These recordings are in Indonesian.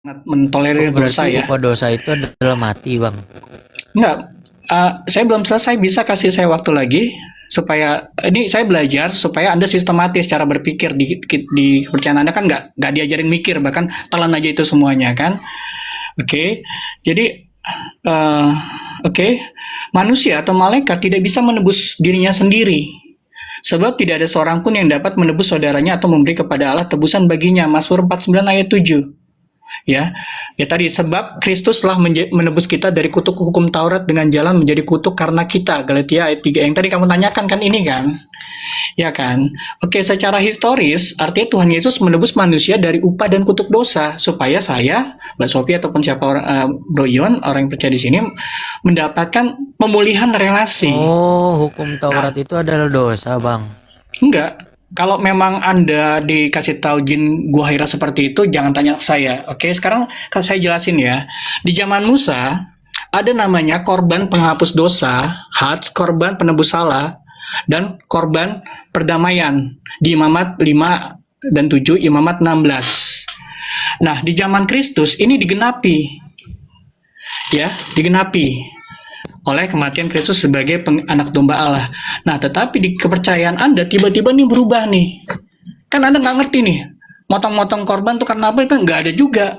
mentolerir dosa Berarti ya. upah dosa itu adalah mati, Bang. Enggak, saya belum selesai, bisa kasih saya waktu lagi supaya ini saya belajar supaya Anda sistematis cara berpikir di kepercayaan Anda kan nggak diajarin mikir, bahkan telan aja itu semuanya kan. Oke, jadi uh, oke, manusia atau malaikat tidak bisa menebus dirinya sendiri. Sebab tidak ada seorang pun yang dapat menebus saudaranya atau memberi kepada Allah tebusan baginya. Mazmur 49 ayat 7. Ya, ya tadi sebab Kristus telah menebus kita dari kutuk hukum Taurat dengan jalan menjadi kutuk karena kita. Galatia ayat 3. Yang tadi kamu tanyakan kan ini kan? Ya kan? Oke, secara historis artinya Tuhan Yesus menebus manusia dari upah dan kutuk dosa supaya saya, Mbak Sophie ataupun siapa orang Bro Yon, orang yang percaya di sini mendapatkan pemulihan relasi. Oh, hukum Taurat itu adalah dosa, Bang. Enggak. Kalau memang Anda dikasih tahu jin gua Hira seperti itu, jangan tanya ke saya. Oke, sekarang saya jelasin ya. Di zaman Musa, ada namanya korban penghapus dosa, hajj, korban penebus salah, dan korban perdamaian. Di Imamat 5 dan 7, Imamat 16. Nah, di zaman Kristus ini digenapi. Ya, digenapi oleh kematian Kristus sebagai anak domba Allah. Nah, tetapi di kepercayaan Anda tiba-tiba nih berubah nih. Kan Anda nggak ngerti nih. Motong-motong korban tuh karena apa? Kan nggak ada juga.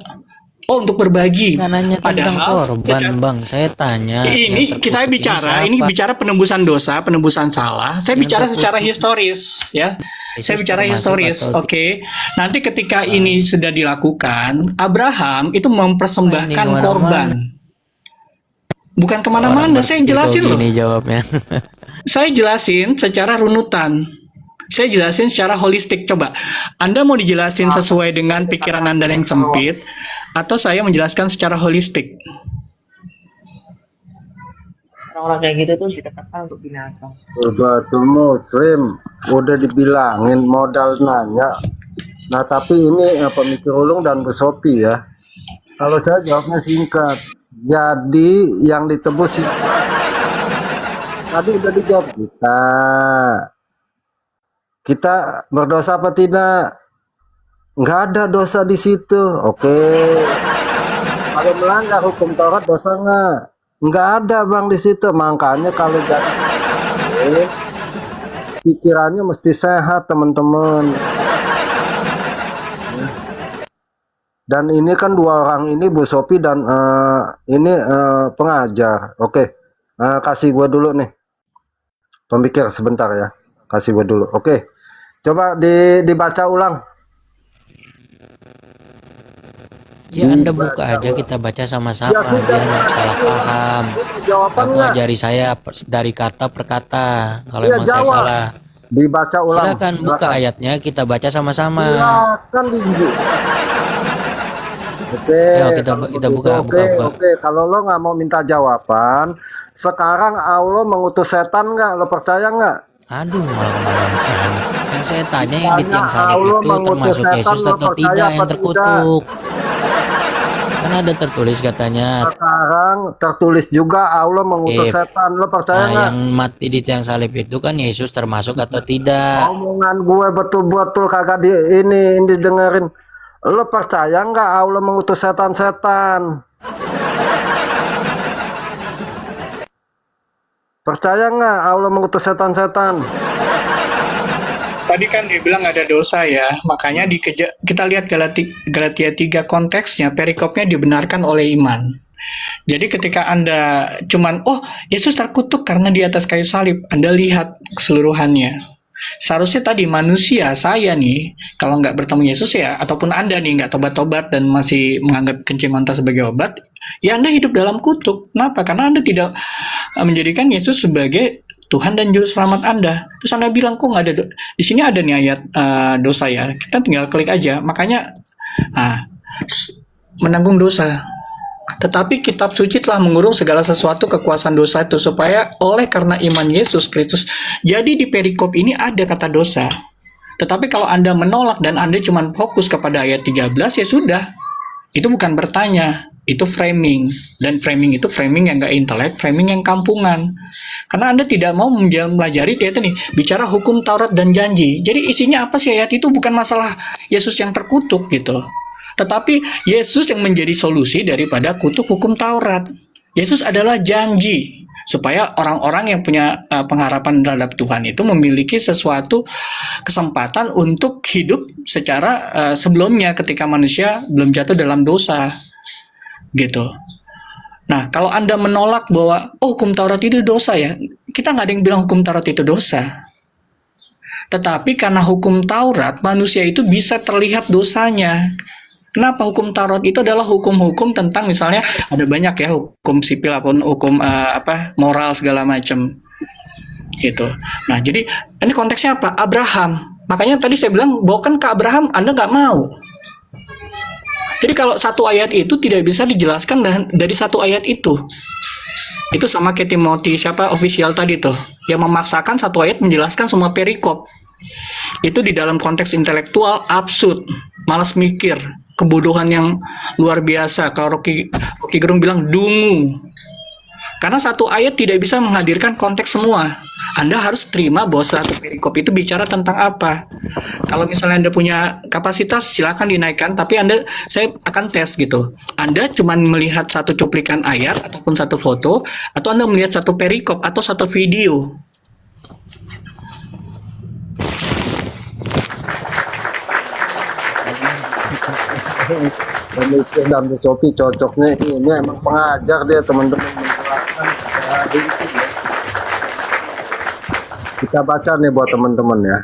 Oh, untuk berbagi. Nggak nanya tentang korban, Bang. Saya tanya. Ini kita bicara, ini bicara penebusan dosa, penebusan salah. Saya bicara secara historis, ya. Saya bicara historis, oke. Nanti ketika ini sudah dilakukan, Abraham itu mempersembahkan korban. Bukan kemana-mana, saya jelasin loh. Ini jawabnya. Saya jelasin secara runutan. Saya jelasin secara holistik. Coba, Anda mau dijelasin sesuai dengan pikiran Anda yang sempit, atau saya menjelaskan secara holistik? Orang-orang kayak gitu tuh ditekan untuk binasa. Betul, Muslim udah dibilangin modal nanya. Nah, tapi ini pemikir ulung dan Bu Sophie ya. Kalau saya jawabnya singkat. Jadi yang ditebus tadi udah dijawab kita berdosa apa tidak? Nggak ada dosa di situ. Oke. Kalau melanggar hukum Taurat dosa nggak ada Bang di situ. Makanya kalau jadi pikirannya mesti sehat teman-teman. Dan ini kan dua orang ini Bu Sophie dan ini pengajar. Oke, kasih gua dulu nih pemikir sebentar ya. Kasih gua dulu. Oke, coba dibaca ulang. Ya Anda buka aja, kita baca sama-sama biar nggak salah paham. Kamu ajari saya dari kata per kata. Kalau emang saya salah, dibaca ulang. Silakan buka ayatnya, kita baca sama-sama. Silakan Oke, kita buka. Oke, kalau lo nggak mau minta jawaban, sekarang Allah mengutus setan nggak? Lo percaya nggak? Aduh, malam-malam. Yang saya tanya yang di tiang salib itu termasuk Yesus atau tidak yang terkutuk? Kan ada tertulis katanya. Sekarang tertulis juga Allah mengutus setan. Lo percaya nggak? Yang mati di tiang salib itu kan Yesus termasuk atau tidak? Omongan gue betul-betul kagak ini dengerin. Lo percaya nggak Allah mengutus setan-setan? Percaya nggak Allah mengutus setan-setan? Tadi kan dia bilang ada dosa ya, makanya kita lihat Galatia 3 konteksnya, perikopnya dibenarkan oleh iman. Jadi ketika Anda cuman, oh Yesus terkutuk karena di atas kayu salib, Anda lihat keseluruhannya. Seharusnya tadi manusia, saya nih, kalau nggak bertemu Yesus ya, ataupun Anda nih nggak tobat-tobat dan masih menganggap kencing mata sebagai obat, ya Anda hidup dalam kutuk. Kenapa? Karena Anda tidak menjadikan Yesus sebagai Tuhan dan Juru Selamat Anda. Terus Anda bilang, kok nggak ada, di sini ada nih ayat dosa ya, kita tinggal klik aja. Makanya, menanggung dosa. Tetapi kitab suci telah mengurung segala sesuatu kekuasaan dosa itu supaya oleh karena iman Yesus Kristus. Jadi di perikop ini ada kata dosa. Tetapi kalau Anda menolak dan Anda cuma fokus kepada ayat 13 ya sudah. Itu bukan bertanya, itu framing. Dan framing itu framing yang nggak intelek, framing yang kampungan. Karena Anda tidak mau mempelajari nih, bicara hukum Taurat dan janji. Jadi isinya apa sih ayat itu? Bukan masalah Yesus yang terkutuk gitu. Tetapi Yesus yang menjadi solusi daripada kutuk hukum Taurat. Yesus adalah janji supaya orang-orang yang punya pengharapan terhadap Tuhan itu memiliki sesuatu kesempatan untuk hidup secara sebelumnya ketika manusia belum jatuh dalam dosa, gitu. Nah, kalau Anda menolak bahwa hukum Taurat itu dosa ya, kita nggak ada yang bilang hukum Taurat itu dosa. Tetapi karena hukum Taurat, manusia itu bisa terlihat dosanya. Kenapa hukum Taurat itu adalah hukum-hukum tentang misalnya ada banyak ya hukum sipil ataupun hukum moral segala macam gitu. Nah, jadi ini konteksnya apa? Abraham. Makanya tadi saya bilang bawakan ke Abraham, Anda nggak mau. Jadi kalau satu ayat itu tidak bisa dijelaskan dari satu ayat itu. Itu sama kayak Timothy siapa official tadi tuh, yang memaksakan satu ayat menjelaskan semua perikop. Itu di dalam konteks intelektual absurd, malas mikir, kebodohan yang luar biasa. Kalau Rocky Gerung bilang dungu. Karena satu ayat tidak bisa menghadirkan konteks semua. Anda harus terima bahwa satu perikop itu bicara tentang apa. Kalau misalnya Anda punya kapasitas, silakan dinaikkan. Tapi saya akan tes gitu. Anda cuma melihat satu cuplikan ayat ataupun satu foto, atau Anda melihat satu perikop atau satu video. Dan Sophie cocoknya ini emang pengajar dia teman-teman menjelaskan hari itu ya. Kita baca nih buat teman-teman ya.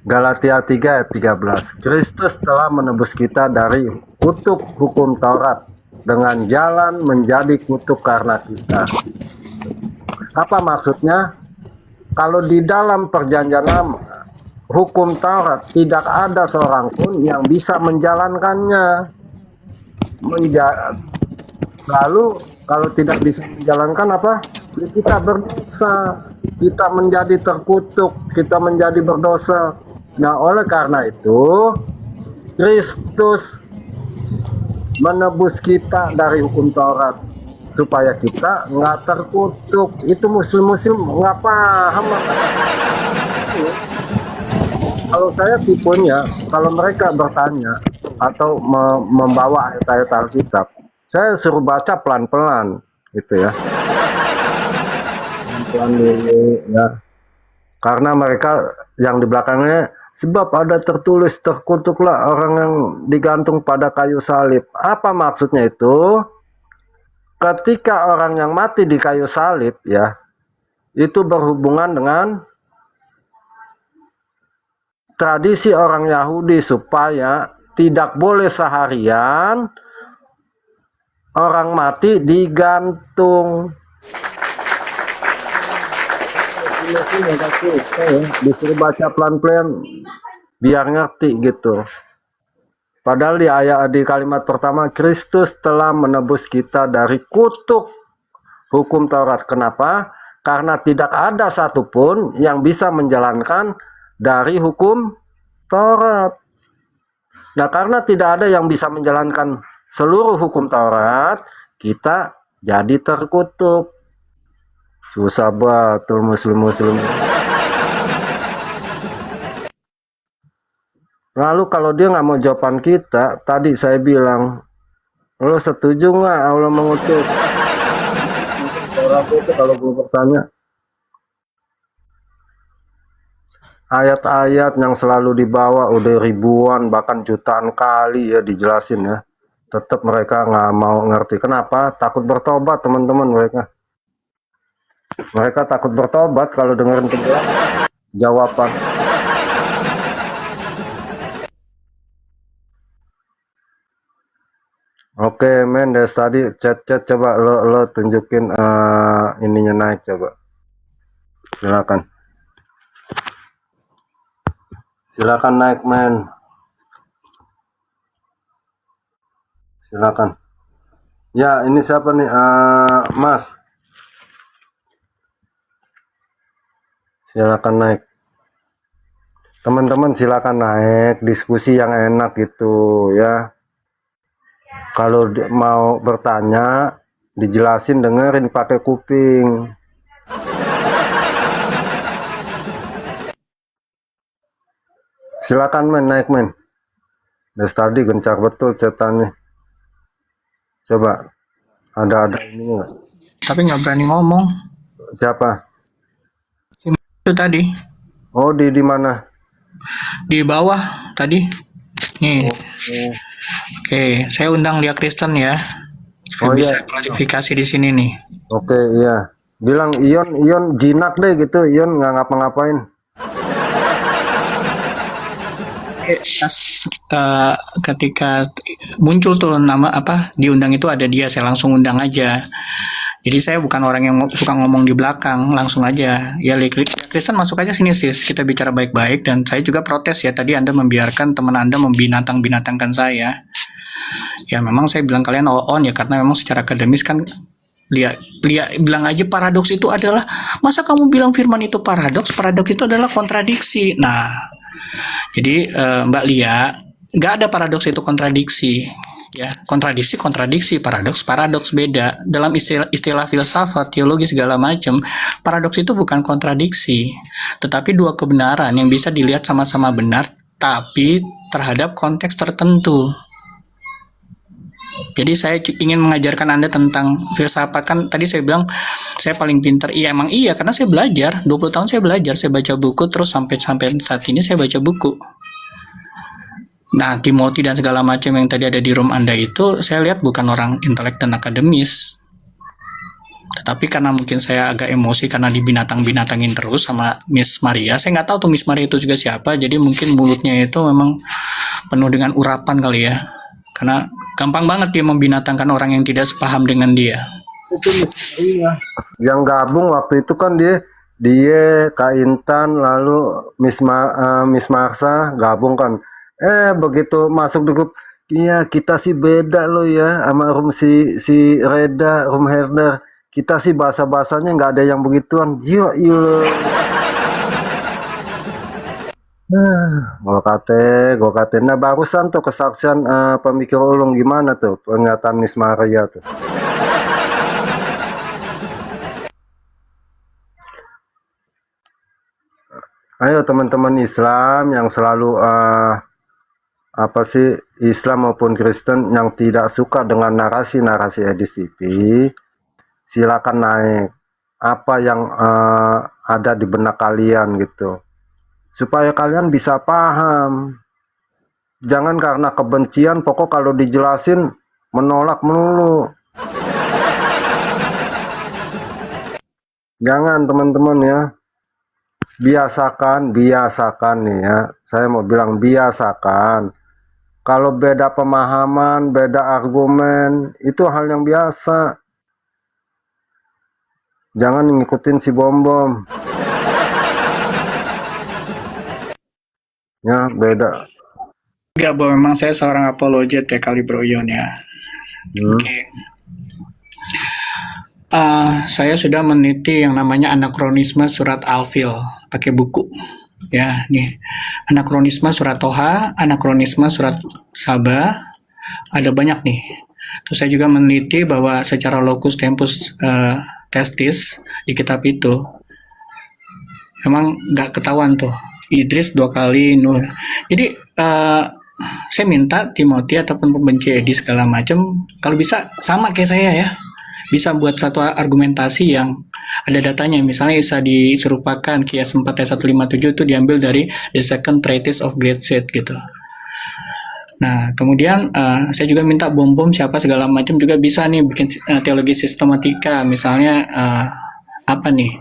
Galatia 3 ayat 13. Kristus telah menebus kita dari kutuk hukum Taurat dengan jalan menjadi kutuk karena kita. Apa maksudnya? Kalau di dalam perjanjian lama hukum Taurat tidak ada seorang pun yang bisa menjalankannya. Lalu kalau tidak bisa menjalankan apa? Kita berdosa, kita menjadi terkutuk, kita menjadi berdosa. Nah, oleh karena itu Kristus menebus kita dari hukum Taurat supaya kita nggak terkutuk. Itu muslim-muslim nggak paham. Kalau saya tipenya, kalau mereka bertanya atau membawa ayat-ayat Alkitab, saya suruh baca pelan-pelan, gitu ya. Pelan-pelan dulu, ya. Karena mereka yang di belakangnya, sebab ada tertulis terkutuklah orang yang digantung pada kayu salib. Apa maksudnya itu? Ketika orang yang mati di kayu salib, ya, itu berhubungan dengan tradisi orang Yahudi supaya tidak boleh seharian orang mati digantung. Disuruh baca pelan-pelan biar ngerti gitu. Padahal di kalimat pertama, Kristus telah menebus kita dari kutuk hukum Taurat. Kenapa? Karena tidak ada satupun yang bisa menjalankan dari hukum Taurat. Nah, karena tidak ada yang bisa menjalankan seluruh hukum Taurat, kita jadi terkutuk. Susah betul muslim-muslim. Lalu kalau dia nggak mau jawaban kita, tadi saya bilang, lo setuju nggak Allah mengutus? Orang itu kalau gue bertanya, ayat-ayat yang selalu dibawa udah ribuan bahkan jutaan kali ya dijelasin ya, tetap mereka nggak mau ngerti. Kenapa? Takut bertobat teman-teman mereka takut bertobat kalau dengerin jawaban. Oke, Mendes tadi chat coba lo tunjukin ininya naik coba. Silakan naik, men. Silakan. Ya, ini siapa nih? Mas. Silakan naik. Teman-teman silakan naik, diskusi yang enak gitu ya. Kalau mau bertanya, dijelasin, dengerin pakai kuping. Silakan men, naik men. Dari tadi gencar betul setannya. Coba ada ini nggak? Tapi nggak berani ngomong. Siapa? Itu tadi Oh, di mana? di bawah tadi. Nih, Oh, oke, saya undang dia Kristen ya, supaya oh bisa iya. klarifikasi di sini nih. Oke, iya. Bilang Ion jinak deh gitu. Ion nggak ngapa-ngapain. Pas ketika muncul tuh nama apa diundang itu ada dia, saya langsung undang aja. Jadi saya bukan orang yang suka ngomong di belakang, langsung aja. Ya Kristen masuk aja sini sis, kita bicara baik-baik. Dan saya juga protes ya, tadi Anda membiarkan teman Anda membinatang-binatangkan saya. Ya memang saya bilang kalian all on ya, karena memang secara akademis kan Lia bilang aja paradoks itu adalah, masa kamu bilang firman itu paradoks itu adalah kontradiksi. Nah, jadi Mbak Lia, nggak ada paradoks itu kontradiksi. Ya, kontradiksi, paradoks beda. Dalam istilah filsafat, teologi segala macam, paradoks itu bukan kontradiksi, tetapi dua kebenaran yang bisa dilihat sama-sama benar, tapi terhadap konteks tertentu. Jadi saya ingin mengajarkan Anda tentang filsafat. Kan tadi saya bilang saya paling pintar. Iya, emang iya, karena saya belajar 20 tahun, saya belajar, saya baca buku terus sampai saat ini saya baca buku. Nah, Timothy dan segala macam yang tadi ada di room Anda itu, saya lihat bukan orang intelek dan akademis. Tetapi karena mungkin saya agak emosi karena dibinatang-binatangin terus sama Miss Maria. Saya nggak tahu tuh Miss Maria itu juga siapa, jadi mungkin mulutnya itu memang penuh dengan urapan kali ya. Karena gampang banget dia membinatangkan orang yang tidak sepaham dengan dia. Itu Miss yang gabung waktu itu kan dia Kak Intan lalu Miss Marsa gabung kan. Begitu masuk di grup, iya kita sih beda loh ya sama room si Reda, room Herder. Kita sih bahasa-bahasanya nggak ada yang begituan. Yo. Gue kate. Nah barusan tuh kesaksian pemikir ulung gimana tuh pernyataan Miss Maria tuh. Ayo teman-teman Islam yang selalu Islam maupun Kristen yang tidak suka dengan narasi-narasi Edis TV, silakan naik apa yang ada di benak kalian gitu, supaya kalian bisa paham. Jangan karena kebencian pokok kalau dijelasin menolak melulu. Jangan teman-teman ya. Biasakan nih ya. Saya mau bilang biasakan. Kalau beda pemahaman, beda argumen, itu hal yang biasa. Jangan ngikutin si bom-bom. Ya, beda. Enggak, bahwa memang saya seorang apologet ya kali Bro Yon ya. Oke. Saya sudah meneliti yang namanya anakronisme surat Al-Fil pakai buku. Ya, nih. Anakronisme surat Toha, anakronisme surat Saba, ada banyak nih. Terus saya juga meneliti bahwa secara locus tempus testis di kitab itu memang nggak ketahuan tuh. Idris 2 kali, Nuh. Jadi saya minta Timothy ataupun pembenci Edis segala macam, kalau bisa sama kayak saya ya. Bisa buat satu argumentasi yang ada datanya, misalnya bisa diserupakan Kias 4 ayat 157 itu diambil dari The Second Treatise of Great Seth gitu. Nah kemudian saya juga minta bom-bom siapa segala macam juga bisa nih bikin teologi sistematika, misalnya apa nih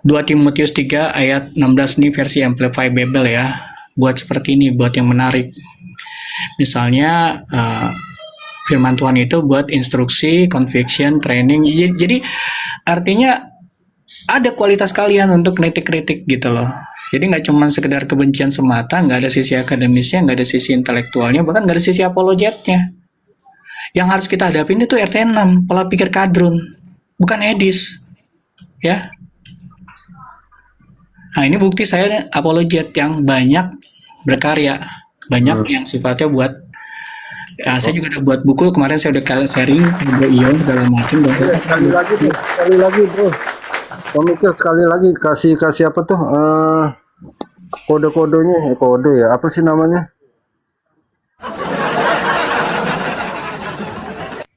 2 Timotius 3 ayat 16 nih versi Amplify Bible ya, buat seperti ini, buat yang menarik. Misalnya firman Tuhan itu buat instruksi, conviction, training. Jadi artinya ada kualitas kalian untuk kritik-kritik gitu loh. Jadi nggak cuma sekedar kebencian semata, nggak ada sisi akademisnya, nggak ada sisi intelektualnya, bahkan nggak ada sisi apologetnya. Yang harus kita hadapin itu RT6, pola pikir kadrun, bukan Edis. Ya. Nah ini bukti saya apologet yang banyak berkarya. Banyak yang sifatnya buat saya juga udah buat buku kemarin, saya udah sharing ke Ion segala macam. Sekali lagi bro, pemikir sekali lagi kasih apa tuh kode-kodenya, kode ya, apa sih namanya?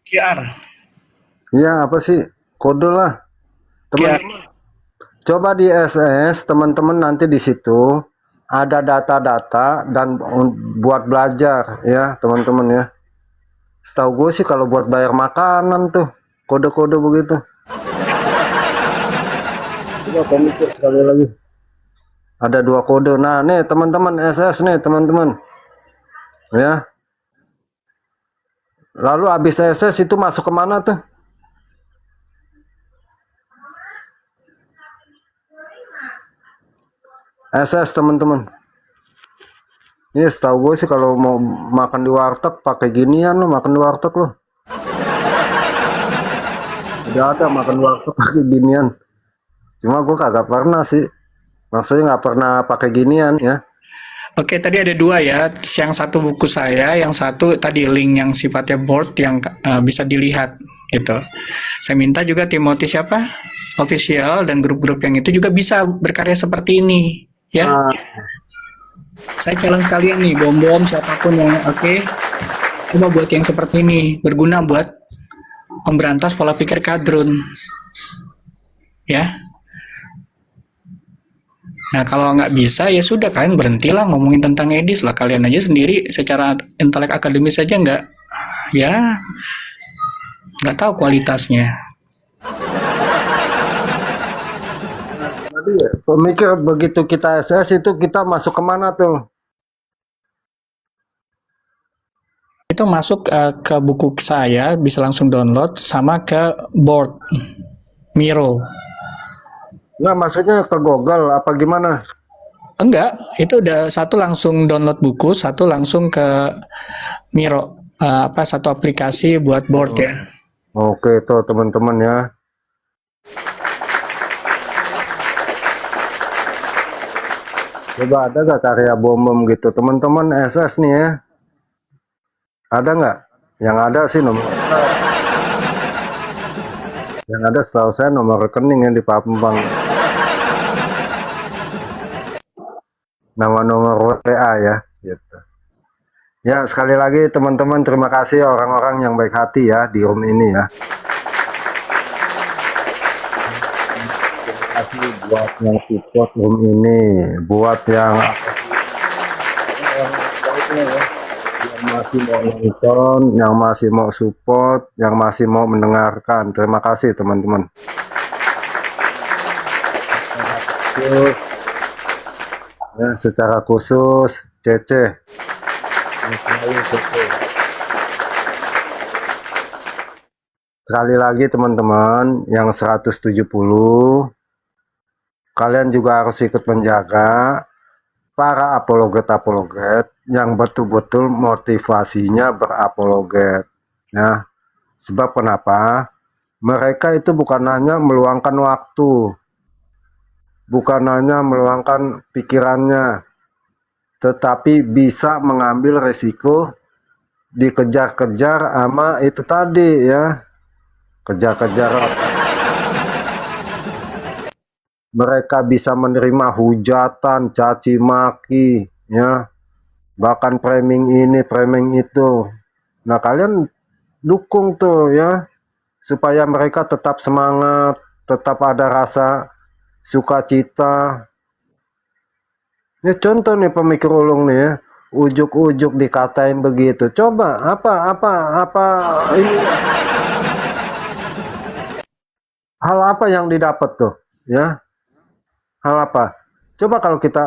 QR. Iya, apa sih? Kode lah. QR. Teman-teman, coba di SS, teman-teman nanti di situ ada data-data dan buat belajar ya, teman-teman ya. Setahu gue sih kalau buat bayar makanan tuh, kode-kode begitu. Coba kamu cek sekali lagi. Ada 2 kode. Nah, nih teman-teman SS nih, teman-teman. Ya. Lalu habis SS itu masuk kemana tuh? SS teman-teman. Ini setahu gue sih kalau mau makan di warteg pakai ginian lo, makan di warteg lo. Udah ada makan di warteg pakai ginian. Cuma gue kagak pernah sih. Maksudnya nggak pernah pakai ginian ya. Oke, tadi ada 2 ya. Yang satu buku saya, yang satu tadi link yang sifatnya board yang bisa dilihat gitu. Saya minta juga Timothy siapa? Official dan grup-grup yang itu juga bisa berkarya seperti ini ya. Saya challenge kalian nih, bom-bom siapapun yang oke. Coba buat yang seperti ini, berguna buat memberantas pola pikir kadrun. Ya. Nah, kalau nggak bisa, ya sudah, kalian berhentilah ngomongin tentang edis lah. Kalian aja sendiri secara intelek akademis saja nggak tahu kualitasnya. Tadi pemikir begitu kita SS itu kita masuk kemana tuh? Itu masuk ke buku saya, bisa langsung download, sama ke board, Miro. Nggak, maksudnya ke Google apa gimana? Enggak, itu udah satu langsung download buku, satu langsung ke Miro, satu aplikasi buat board ya. Oke, tuh teman-teman ya. Coba ada nggak karya bom-bom gitu, teman-teman SS nih ya? Ada nggak? Yang ada sih nomor. Yang ada setahu saya nomor rekening yang di Pampang. Nama nomor WA ya, gitu. Ya, sekali lagi teman-teman terima kasih orang-orang yang baik hati ya di room ini ya. Terima kasih buat yang support room ini, buat yang masih mau nonton, yang masih mau support, yang masih mau mendengarkan. Terima kasih teman-teman. Ya, secara khusus Cece. Sekali lagi teman-teman yang 170, kalian juga harus ikut menjaga para apologet-apologet yang betul-betul motivasinya berapologet ya. Sebab kenapa? Mereka itu bukan hanya meluangkan waktu, bukan hanya meluangkan pikirannya, tetapi bisa mengambil resiko dikejar-kejar sama itu tadi ya, kejar-kejar. Mereka bisa menerima hujatan, caci maki ya, bahkan framing ini framing itu. Nah, kalian dukung tuh ya, supaya mereka tetap semangat, tetap ada rasa sukacita. Ini contoh nih pemikir ulung nih ya, ujuk-ujuk dikatain begitu. Coba apa ini, hal apa yang didapat tuh ya? Hal apa? Coba kalau kita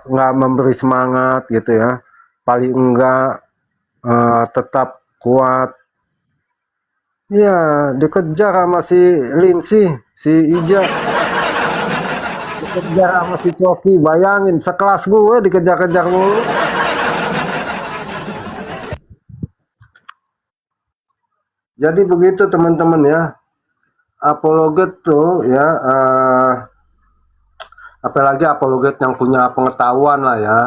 nggak memberi semangat gitu ya, paling enggak tetap kuat. Ya, dikejar sama si Lindsay, si Ija. Dikejar sama si Coki, bayangin sekelas gue dikejar-kejar mulu. Jadi begitu teman-teman ya. Apologet tuh ya, apalagi apologet yang punya pengetahuan lah ya.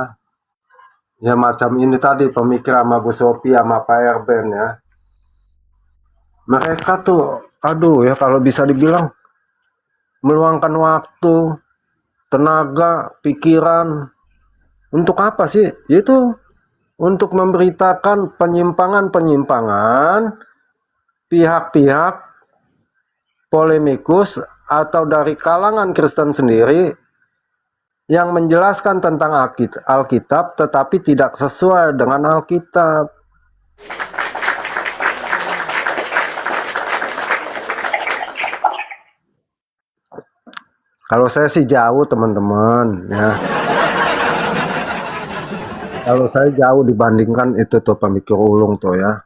Ya macam ini tadi pemikir sama Bu Sophie sama Pak Erben ya. Mereka tuh, aduh ya kalau bisa dibilang meluangkan waktu, tenaga, pikiran. Untuk apa sih? Yaitu untuk memberitakan penyimpangan-penyimpangan pihak-pihak polemikus atau dari kalangan Kristen sendiri yang menjelaskan tentang Alkitab tetapi tidak sesuai dengan Alkitab. Kalau saya sih jauh teman-teman ya. Kalau saya jauh dibandingkan itu tuh pemikir ulung tuh ya.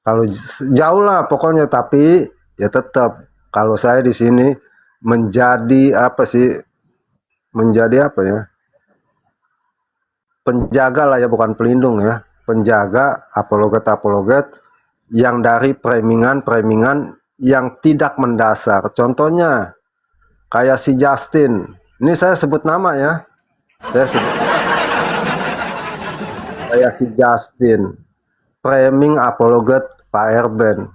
Kalau jauh lah pokoknya, tapi ya tetap kalau saya di sini menjadi apa sih? Menjadi apa ya? Penjaga lah ya, bukan pelindung ya. Penjaga apologet-apologet yang dari premingan-premingan yang tidak mendasar. Contohnya kayak si Justin. Ini saya sebut nama ya. Saya sebut kayak si Justin. Framing apologet Pak Erben.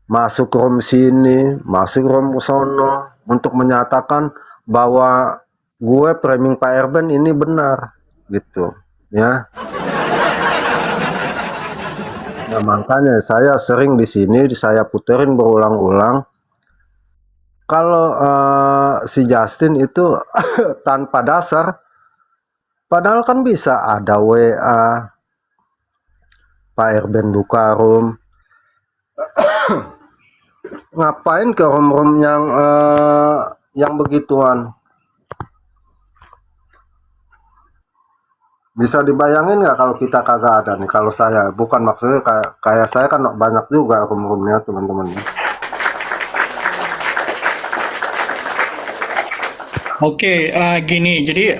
Masuk room sini, masuk room sono untuk menyatakan bahwa gue framing Pak Erben ini benar gitu ya. Nah, makanya saya sering di sini saya puterin berulang-ulang kalau si Justin itu tanpa dasar, padahal kan bisa ada WA Pak Erben buka room. Ngapain ke room-room yang begituan? Bisa dibayangin nggak kalau kita kagak ada nih? Kalau saya, bukan maksudnya kayak saya kan banyak juga room-roomnya teman-teman. Oke, gini, jadi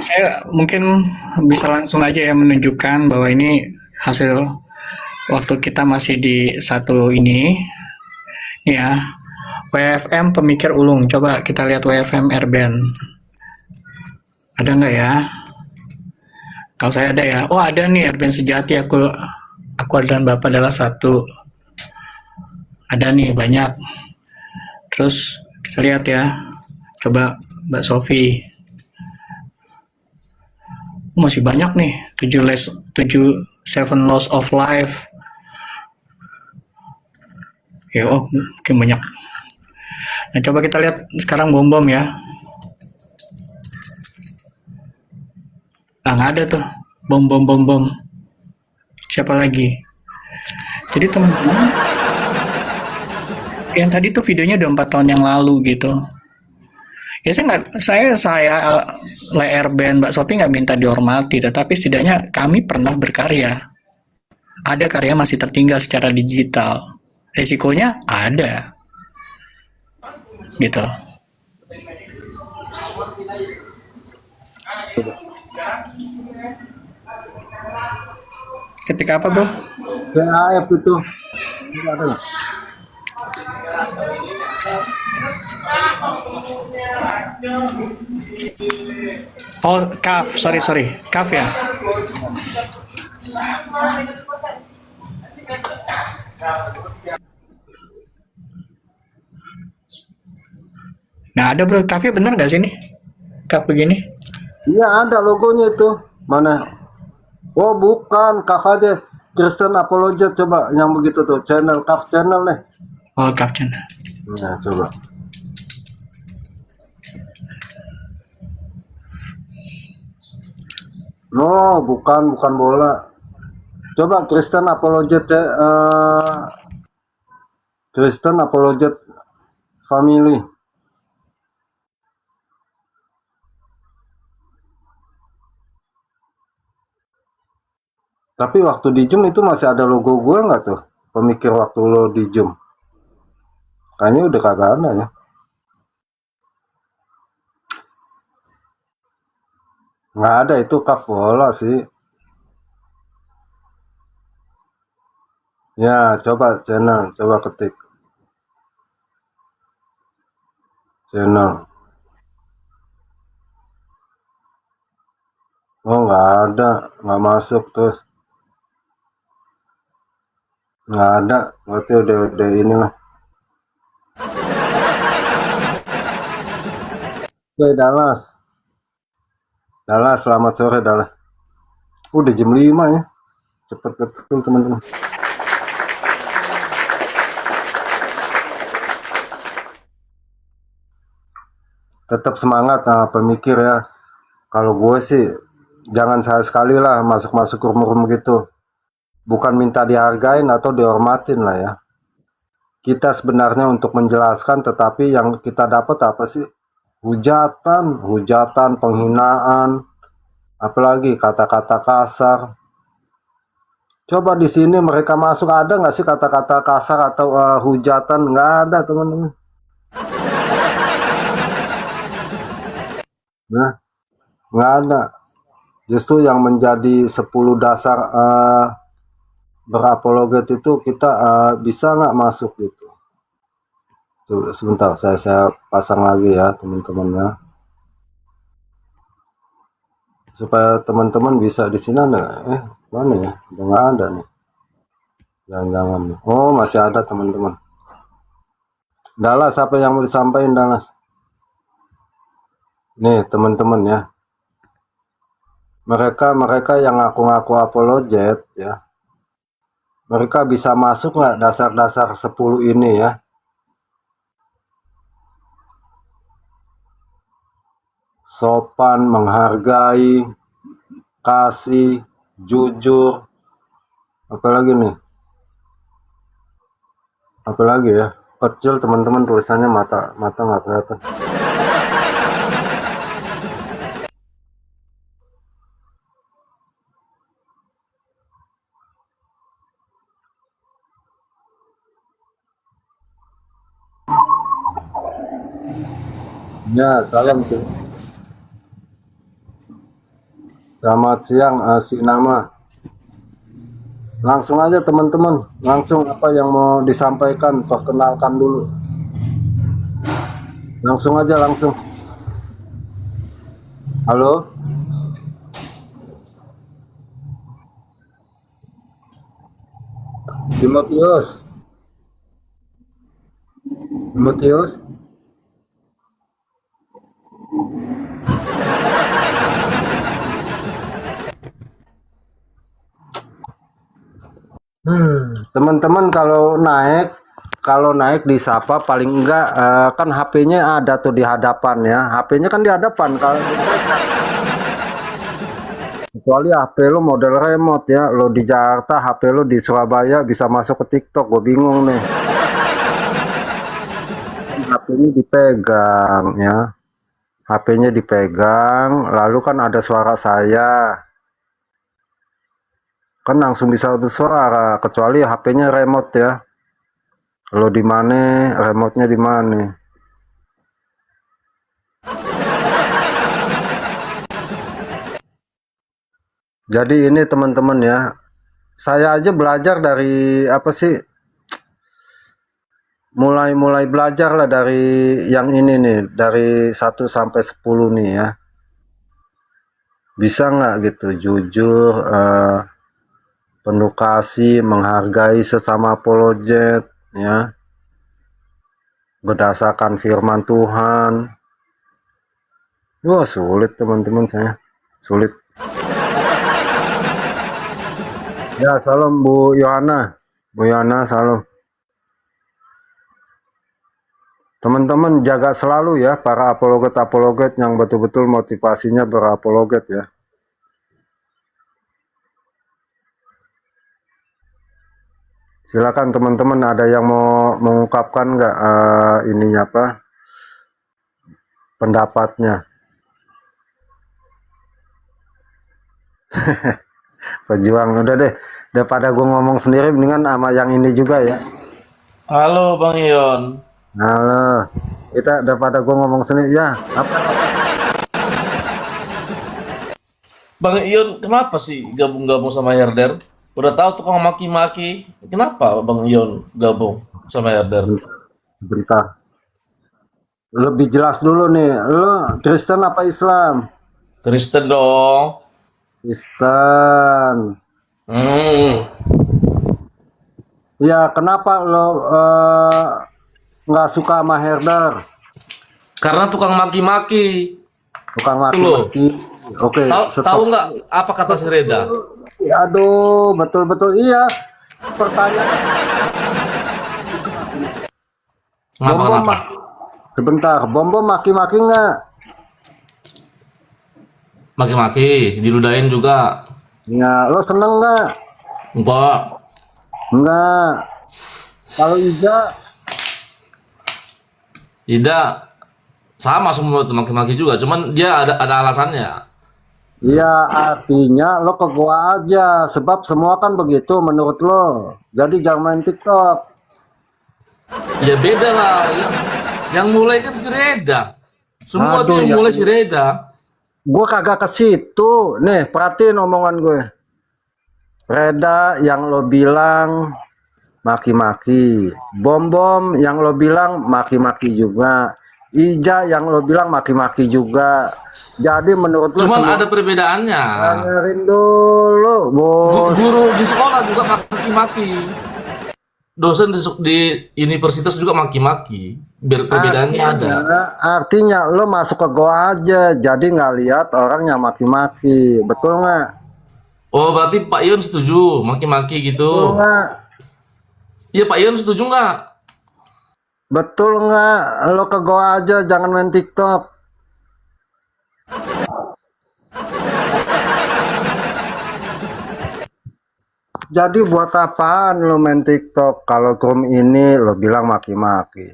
saya mungkin bisa langsung aja ya menunjukkan bahwa ini hasil waktu kita masih di satu ini, ya, WFM pemikir ulung. Coba kita lihat WFM Erben. Ada nggak ya? Kalau saya ada ya, oh ada nih Erben Sejati, aku dan Bapak adalah satu. Ada nih banyak. Terus kita lihat ya, coba Mbak Sofi. Masih banyak nih, 7 Laws of Life. Ya, oh mungkin banyak. Nah, coba kita lihat sekarang bom-bom ya. Nggak ada tuh bom. Siapa lagi? Jadi teman-teman, yang tadi tuh videonya udah 4 tahun yang lalu gitu. Ya saya Erben, Mbak Sophie nggak minta dihormati, tetapi setidaknya kami pernah berkarya. Ada karya masih tertinggal secara digital. Resikonya ada. Gitu. Ketika apa, Bro? PAF itu. Tidak ada nggak? Oh, kaf, sorry, kaf ya. Nah, ada Bro, kafnya bener nggak sih nih? Kaf begini? Iya ada logonya itu. Mana? Oh bukan, kaf aja. Kristen Apologet, coba yang begitu tuh, channel kaf channel nih. Oh, kaf channel. Nah, coba. No, bukan bola. Coba Kristen Apologet Kristen Apologet Family. Tapi waktu di Zoom itu masih ada logo gue nggak tuh? Pemikir waktu lo di Zoom. Kayaknya udah kagak ada ya. Nggak ada, itu kaf bola sih. Ya, coba channel, coba ketik. Channel. Oh, nggak ada, nggak masuk terus. Nggak ada, berarti udah inilah. Oke, Dallas. Dallas, selamat sore Dallas. Udah jam 5 ya. Cepet betul teman-teman. Tetap semangat pemikir ya. Kalau gue sih jangan sekali lah masuk-masuk room gitu. Bukan minta dihargain atau dihormatin lah ya. Kita sebenarnya untuk menjelaskan, tetapi yang kita dapat apa sih? Hujatan, penghinaan, apalagi kata-kata kasar. Coba di sini mereka masuk, ada nggak sih kata-kata kasar atau hujatan? Nggak ada teman-teman. Nah, nggak ada. Justru yang menjadi 10 dasar berapologet itu kita bisa nggak masuk gitu. Tuh, sebentar saya pasang lagi ya teman-teman ya, supaya teman-teman bisa di sini ada. Mana ya, udah nggak ada nih, jangan-jangan. Oh, masih ada teman-teman. Dallas, apa yang mau disampaikan Dallas? Nih teman-teman ya, mereka yang ngaku-ngaku apologet ya, mereka bisa masuk nggak dasar-dasar 10 ini ya? Sopan, menghargai, kasih, jujur, apalagi nih? Apalagi ya? Kecil teman-teman, tulisannya mata nggak kelihatan. Ya, salam tuh. Selamat siang si nama. Langsung aja teman-teman, langsung apa yang mau disampaikan, perkenalkan dulu. Langsung aja, langsung. Halo? Timotius? Timotius? Teman-teman kalau naik disapa paling enggak kan HP-nya ada tuh di hadapan ya. HP-nya kan di hadapan, kalau kecuali HP lo model remote ya. Lo di Jakarta, HP lo di Surabaya bisa masuk ke TikTok. Gue bingung nih. HP-nya dipegang ya. HP-nya dipegang, lalu kan ada suara saya. Kan langsung bisa bersuara, kecuali HP-nya remote ya. Lo di mana, remote-nya di mana? Jadi ini teman-teman ya, saya aja belajar dari apa sih? Mulai belajar lah dari yang ini nih, dari 1 sampai 10 nih ya. Bisa nggak gitu jujur, penuh kasih, menghargai sesama apologet ya, berdasarkan firman Tuhan. Wah, sulit teman-teman, saya sulit. Ya, salam Bu Yohana. Bu Yohana, salam. Teman-teman jaga selalu ya para apologet-apologet yang betul-betul motivasinya berapologet ya. Silakan teman-teman, ada yang mau mengungkapkan nggak ininya apa pendapatnya? Pejuang, udah deh, daripada gue ngomong sendiri mendingan sama yang ini juga ya. Halo Bang Ion. Halo, kita daripada gue ngomong sendiri ya. Apa? Bang Ion, kenapa sih gabung-gabung sama Herder? Udah tahu tukang maki-maki. Kenapa Bang Ion gabung sama Herder? Bentar, lebih jelas dulu nih. Lo Kristen apa Islam? Kristen dong. Kristen. Hmm. Ya, kenapa lo nggak suka sama Herder? Karena tukang maki-maki. Tukang Loh. laki-laki. Oke, Tahu stop. tahu nggak apa kata si Reda? Aduh, betul-betul iya. Pertanyaan Ngapa Bom-bom kenapa? sebentar, bom-bom maki-maki nggak? Maki-maki, diludahin juga. Ya, lo seneng nggak? Enggak. Nggak. Kalau Iza, Tidak sama semua tuh maki-maki juga, cuman dia ada alasannya. ya artinya lo ke gua aja, sebab semua kan begitu menurut lo. Jadi jangan main TikTok. Ya beda lah. Yang mulai kan si Reda. Semua Aduh, tuh yang ya mulai si Reda. Gue kagak ke situ. Nih, perhatiin omongan gue. Reda yang lo bilang maki-maki. Bom-bom yang lo bilang maki-maki juga. Ija yang lo bilang maki-maki juga. Jadi menurut lo Cuman semua ada perbedaannya. dengerin dulu, bos. Guru di sekolah juga maki-maki. Dosen di universitas juga maki-maki. Perbedaannya ada. Artinya lo masuk ke gua aja, jadi nggak lihat orang yang maki-maki, betul nggak? Oh, berarti Pak Ion setuju maki-maki Betul gitu. nggak? Iya, Pak Ion setuju nggak? Betul nggak? Lo ke gua aja, jangan main TikTok. Jadi buat apaan lo main TikTok kalau room ini lo bilang maki-maki,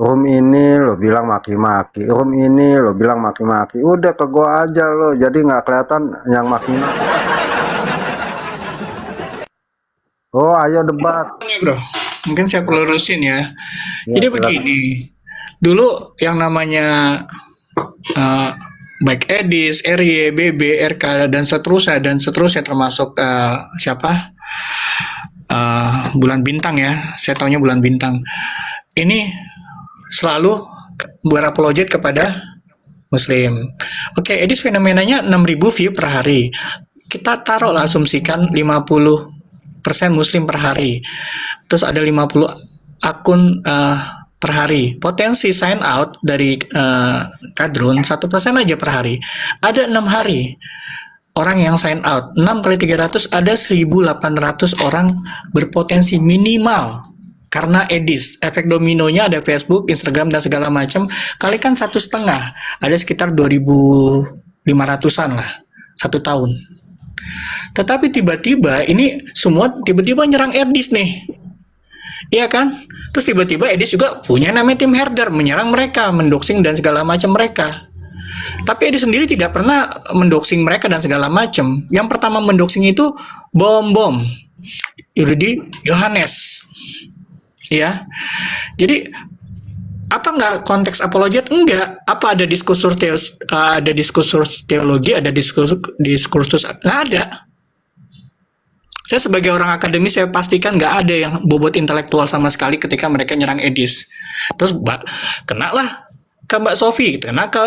room ini lo bilang maki-maki, room ini lo bilang maki-maki. Udah ke gua aja lo, jadi nggak kelihatan yang maki-maki. Oh, ayo debat. Nih, bro, mungkin saya perlu lurusin ya. Ya, Jadi silakan. begini, dulu yang namanya eh, baik Edis, RY, BB, RK dan seterusnya termasuk siapa? Bulan Bintang ya. Saya taunya Bulan Bintang. Ini selalu berapologet kepada Muslim. Oke, Edis fenomenanya 6.000 view per hari. Kita taruhlah asumsikan 50% Muslim per hari. Terus ada 50 akun per hari. Potensi sign out dari kadrun 1% aja per hari. Ada 6 hari orang yang sign out. 6 kali 300 ada 1.800 orang berpotensi minimal karena Edis. Efek dominonya ada Facebook, Instagram dan segala macam. Kalikan 1,5, ada sekitar 2.500-an lah 1 tahun. Tetapi tiba-tiba ini semua tiba-tiba nyerang Edis nih. Iya kan? Terus tiba-tiba Edis juga punya namanya tim herder, menyerang mereka, mendoxing dan segala macam mereka. Tapi Edis sendiri tidak pernah mendoxing mereka dan segala macam. Yang pertama mendoxing itu bom-bom. Yudi Yohanes. Ya. Jadi apa nggak konteks apologet? Enggak. Apa ada diskursus teologi, ada diskursus nggak ada. Saya sebagai orang akademis saya pastikan nggak ada yang bobot intelektual sama sekali ketika mereka nyerang Edis. Terus kena lah ke Mbak Sofi, kena ke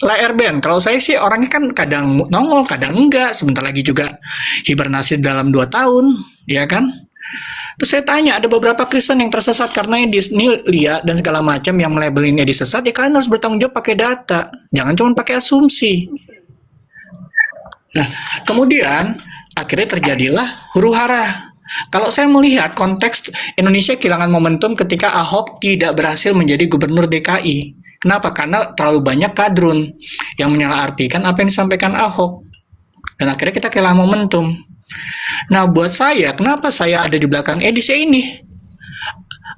Lair Band. Kalau saya sih orangnya kan kadang nongol, kadang enggak. Sebentar lagi juga hibernasi dalam 2 tahun, ya kan? Terus saya tanya, ada beberapa Kristen yang tersesat karena Edis, ini Lia dan segala macam yang melabelin Edis sesat, ya kalian harus bertanggung jawab pakai data. Jangan cuma pakai asumsi. Nah, kemudian akhirnya terjadilah huru-hara. Kalau saya melihat konteks Indonesia kehilangan momentum ketika Ahok tidak berhasil menjadi gubernur DKI. Kenapa? Karena terlalu banyak kadrun yang menyalahartikan apa yang disampaikan Ahok. Dan akhirnya kita kehilangan momentum. Nah, buat saya, kenapa saya ada di belakang Edis ya ini?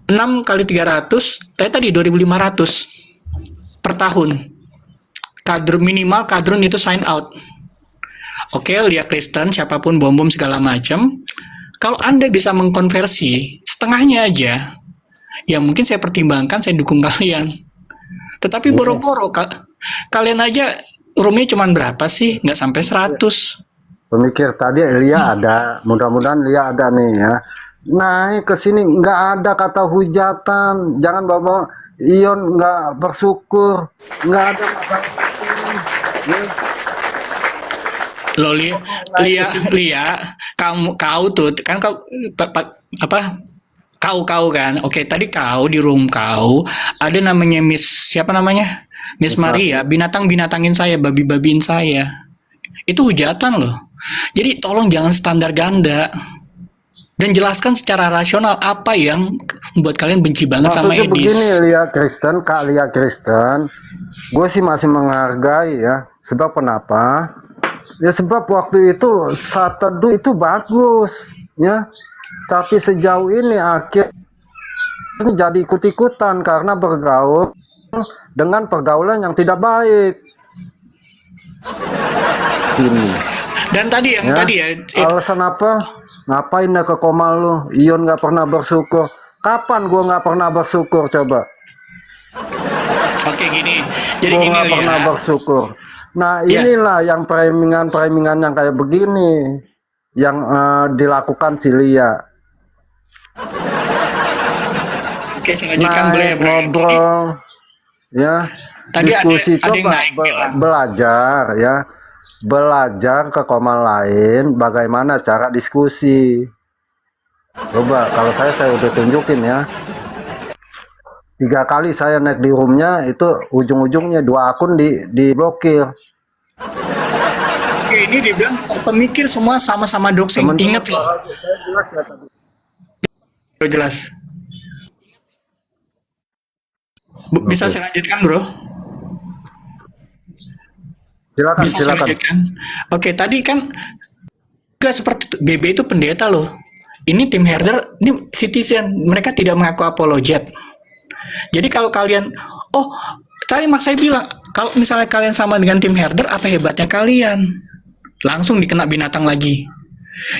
6 kali 300, tadi 2.500 per tahun. Kadrun minimal, kadrun itu sign out. Oke, lihat Kristen, siapapun bom-bom segala macam. Kalau Anda bisa mengkonversi setengahnya aja, ya mungkin saya pertimbangkan, saya dukung kalian. Tetapi boro-boro, kalian aja roomnya cuma berapa sih? Nggak sampai 100. Pemikir tadi Lia ada, mudah-mudahan Lia ada nih ya. Naik ke sini nggak ada kata hujatan, jangan bawa Ion nggak bersyukur, nggak ada masalah. Loh, Lia, kau tuh kan kau kan? Oke, tadi kau di room kau ada namanya Miss siapa namanya? Miss Maria binatang-binatangin saya, babi-babiin saya. Itu hujatan loh. Jadi tolong jangan standar ganda. Dan jelaskan secara rasional apa yang membuat kalian benci banget sama Maksudnya Edis. begini, Kak Lia Kristen, gue sih masih menghargai ya. Sebab kenapa? Ya sebab waktu itu saat teduh itu bagus ya. Tapi sejauh ini akhirnya jadi ikut-ikutan karena bergaul dengan pergaulan yang tidak baik. Ini. Dan tadi yang Ya. tadi ya, Alasan apa? Ngapain dah ke koma lu? Ion nggak pernah bersyukur. Kapan gua nggak pernah bersyukur coba? oke gini. Jadi Gua gini nggak pernah ya. bersyukur. Nah Ya. inilah yang framing-framing yang kayak begini yang dilakukan si Lia. Oke, saya lanjutkan boleh ya, Naik Bro. ngobrol, ya Tadi diskusi ada yang coba naik bilang. belajar ya, belajar ke koma lain bagaimana cara diskusi. Coba kalau saya udah tunjukin ya. 3 kali saya naik di roomnya itu ujung-ujungnya 2 akun diblokir. Oke, ini dibilang pemikir semua sama-sama doxing. Teman-teman, Ingat loh. saya jelas ya tadi. Jelas. Bisa saya lanjutkan, Bro? Silakan, Bisa saya silakan. lanjutkan? Oke, tadi kan nggak seperti itu. BB itu pendeta loh. Ini tim herder, ini citizen. Mereka tidak mengaku apologet. Jadi kalau kalian, tadi Mas saya bilang, kalau misalnya kalian sama dengan tim herder, apa hebatnya kalian? Langsung dikena binatang lagi.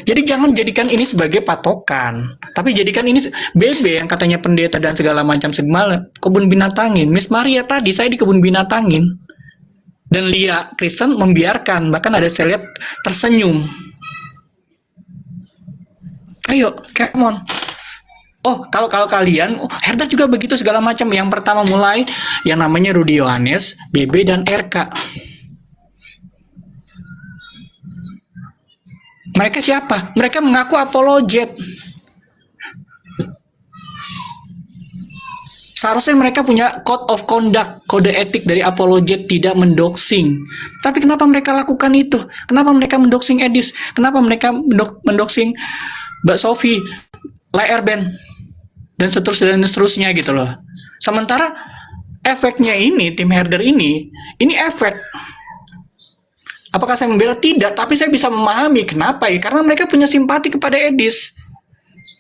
Jadi jangan jadikan ini sebagai patokan, tapi jadikan ini BB yang katanya pendeta dan segala macam segala kebun binatangin. Miss Maria tadi saya di kebun binatangin, dan Lia Kristen membiarkan, bahkan ada saya lihat tersenyum. Ayo, come on. Kalau kalian, herder juga begitu segala macam. Yang pertama mulai yang namanya Rudy Yohanes, BB dan RK. Mereka siapa? Mereka mengaku apologet. Seharusnya mereka punya code of conduct, kode etik dari apologet tidak mendoxing. Tapi kenapa mereka lakukan itu? Kenapa mereka mendoxing Edis? Kenapa mereka mendoxing Mbak Sophie, Lair Band, dan seterusnya gitu loh. Sementara efeknya ini, tim herder ini efek. Apakah saya membela? Tidak, tapi saya bisa memahami kenapa ya, karena mereka punya simpati kepada Edis.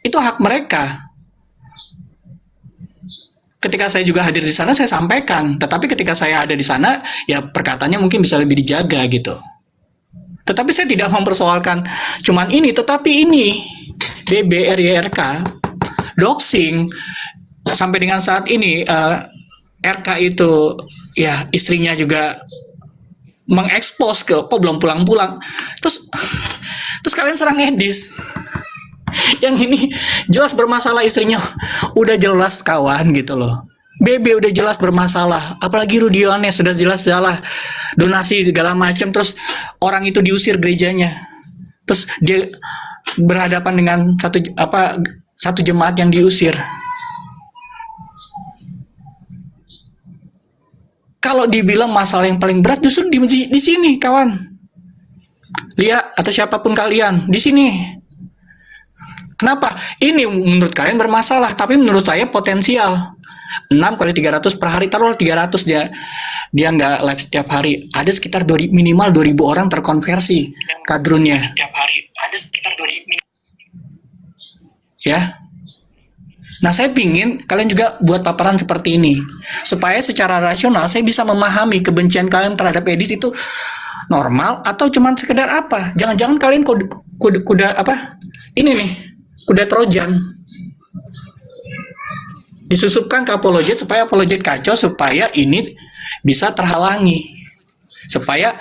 Itu hak mereka. Ketika saya juga hadir di sana, saya sampaikan. Tetapi ketika saya ada di sana, ya perkataannya mungkin bisa lebih dijaga gitu. Tetapi saya tidak mempersoalkan cuman ini, tetapi ini BBRYRK doxing sampai dengan saat ini. RK itu ya istrinya juga mengekspos kok belum pulang-pulang. Terus kalian serang Edis. Yang ini jelas bermasalah istrinya. Udah jelas kawan gitu loh. BB udah jelas bermasalah. Apalagi Rudy Yohanes sudah jelas salah. Donasi segala macam, terus orang itu diusir gerejanya. Terus dia berhadapan dengan satu jemaat yang diusir. Kalau dibilang masalah yang paling berat justru di sini, kawan. Lia atau siapapun kalian di sini. Kenapa? Ini menurut kalian bermasalah, tapi menurut saya potensial. 6 kali 300 per hari, taruhlah 300 dia nggak live setiap hari. Ada sekitar minimal 2.000 orang terkonversi kadrunnya. Setiap hari ada sekitar 2.000. Ya. Nah, saya pingin kalian juga buat paparan seperti ini, supaya secara rasional saya bisa memahami kebencian kalian terhadap Edis itu normal atau cuman sekedar apa. Jangan-jangan kalian kuda apa? Ini nih, kuda Trojan. Disusupkan ke apologet supaya apologet kacau, supaya ini bisa terhalangi. Supaya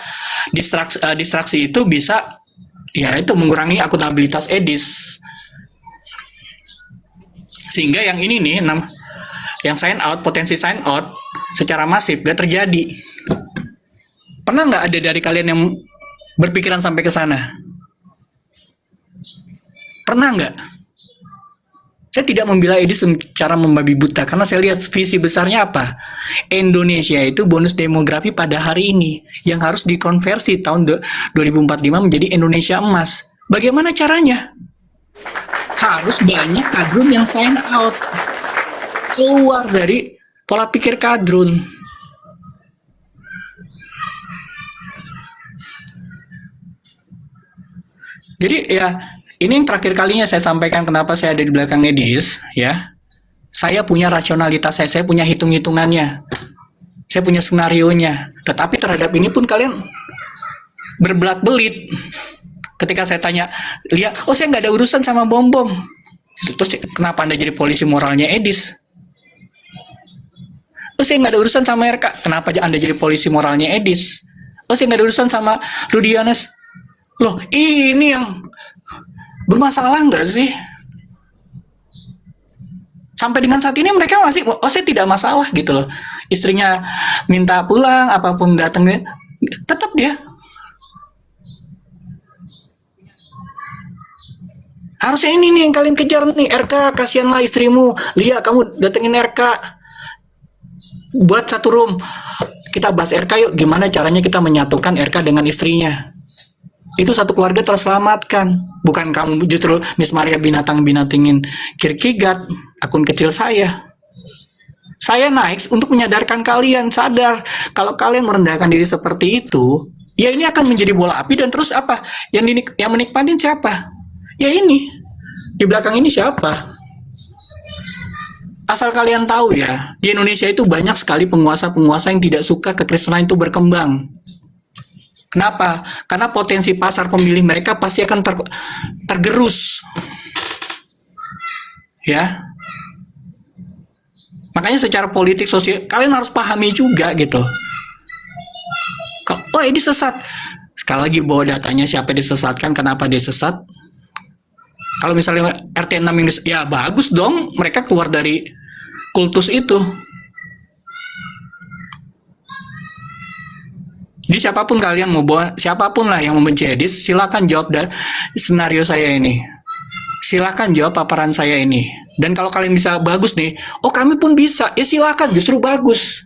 distraksi itu bisa, ya itu mengurangi akuntabilitas Edis. Sehingga yang ini nih, yang sign out, potensi sign out secara masif gak terjadi. Pernah nggak ada dari kalian yang berpikiran sampai ke sana? Pernah nggak? Saya tidak membela Edis secara membabi buta karena saya lihat visi besarnya apa. Indonesia itu bonus demografi pada hari ini yang harus dikonversi tahun 2045 menjadi Indonesia emas. Bagaimana caranya? Harus banyak kadrun yang sign out, keluar dari pola pikir kadrun. Jadi ya, ini yang terakhir kalinya saya sampaikan kenapa saya ada di belakang Edis, ya. Saya punya rasionalitas saya punya hitung-hitungannya. Saya punya senarionya. Tetapi terhadap ini pun kalian berbelat-belit. Ketika saya tanya, lihat, oh saya nggak ada urusan sama bom-bom. Terus kenapa Anda jadi polisi moralnya Edis? Oh saya nggak ada urusan sama RK. Kenapa Anda jadi polisi moralnya Edis? Oh saya nggak ada urusan sama Rudy Yones. Loh, ini yang bermasalah nggak sih? Sampai dengan saat ini mereka masih, oh saya tidak masalah gitu loh. Istrinya minta pulang, apapun datangnya, tetap dia. Harusnya ini nih yang kalian kejar nih, RK, kasihanlah istrimu. Lihat kamu datengin RK. Buat satu room. Kita bahas RK yuk, gimana caranya kita menyatukan RK dengan istrinya. Itu satu keluarga terselamatkan. Bukan kamu justru Miss Maria binatang-binatangin Kierkegaard, akun kecil saya. Saya naik untuk menyadarkan kalian, sadar kalau kalian merendahkan diri seperti itu, ya ini akan menjadi bola api dan terus apa? Yang menikmatin siapa? Ya ini. Di belakang ini siapa? Asal kalian tahu ya, di Indonesia itu banyak sekali penguasa-penguasa yang tidak suka kekristenan itu berkembang. Kenapa? Karena potensi pasar pemilih mereka pasti akan tergerus. Ya. Makanya secara politik sosial kalian harus pahami juga gitu. Oh, ini sesat. Sekali lagi bawa datanya siapa disesatkan, kenapa dia sesat. Kalau misalnya RT 6 ini ya bagus dong, mereka keluar dari kultus itu. Jadi siapapun kalian mau bawa, siapapun lah yang membenci Edis, silakan jawab senario saya ini. Silakan jawab paparan saya ini. Dan kalau kalian bisa bagus nih, oh kami pun bisa, ya silakan, justru bagus.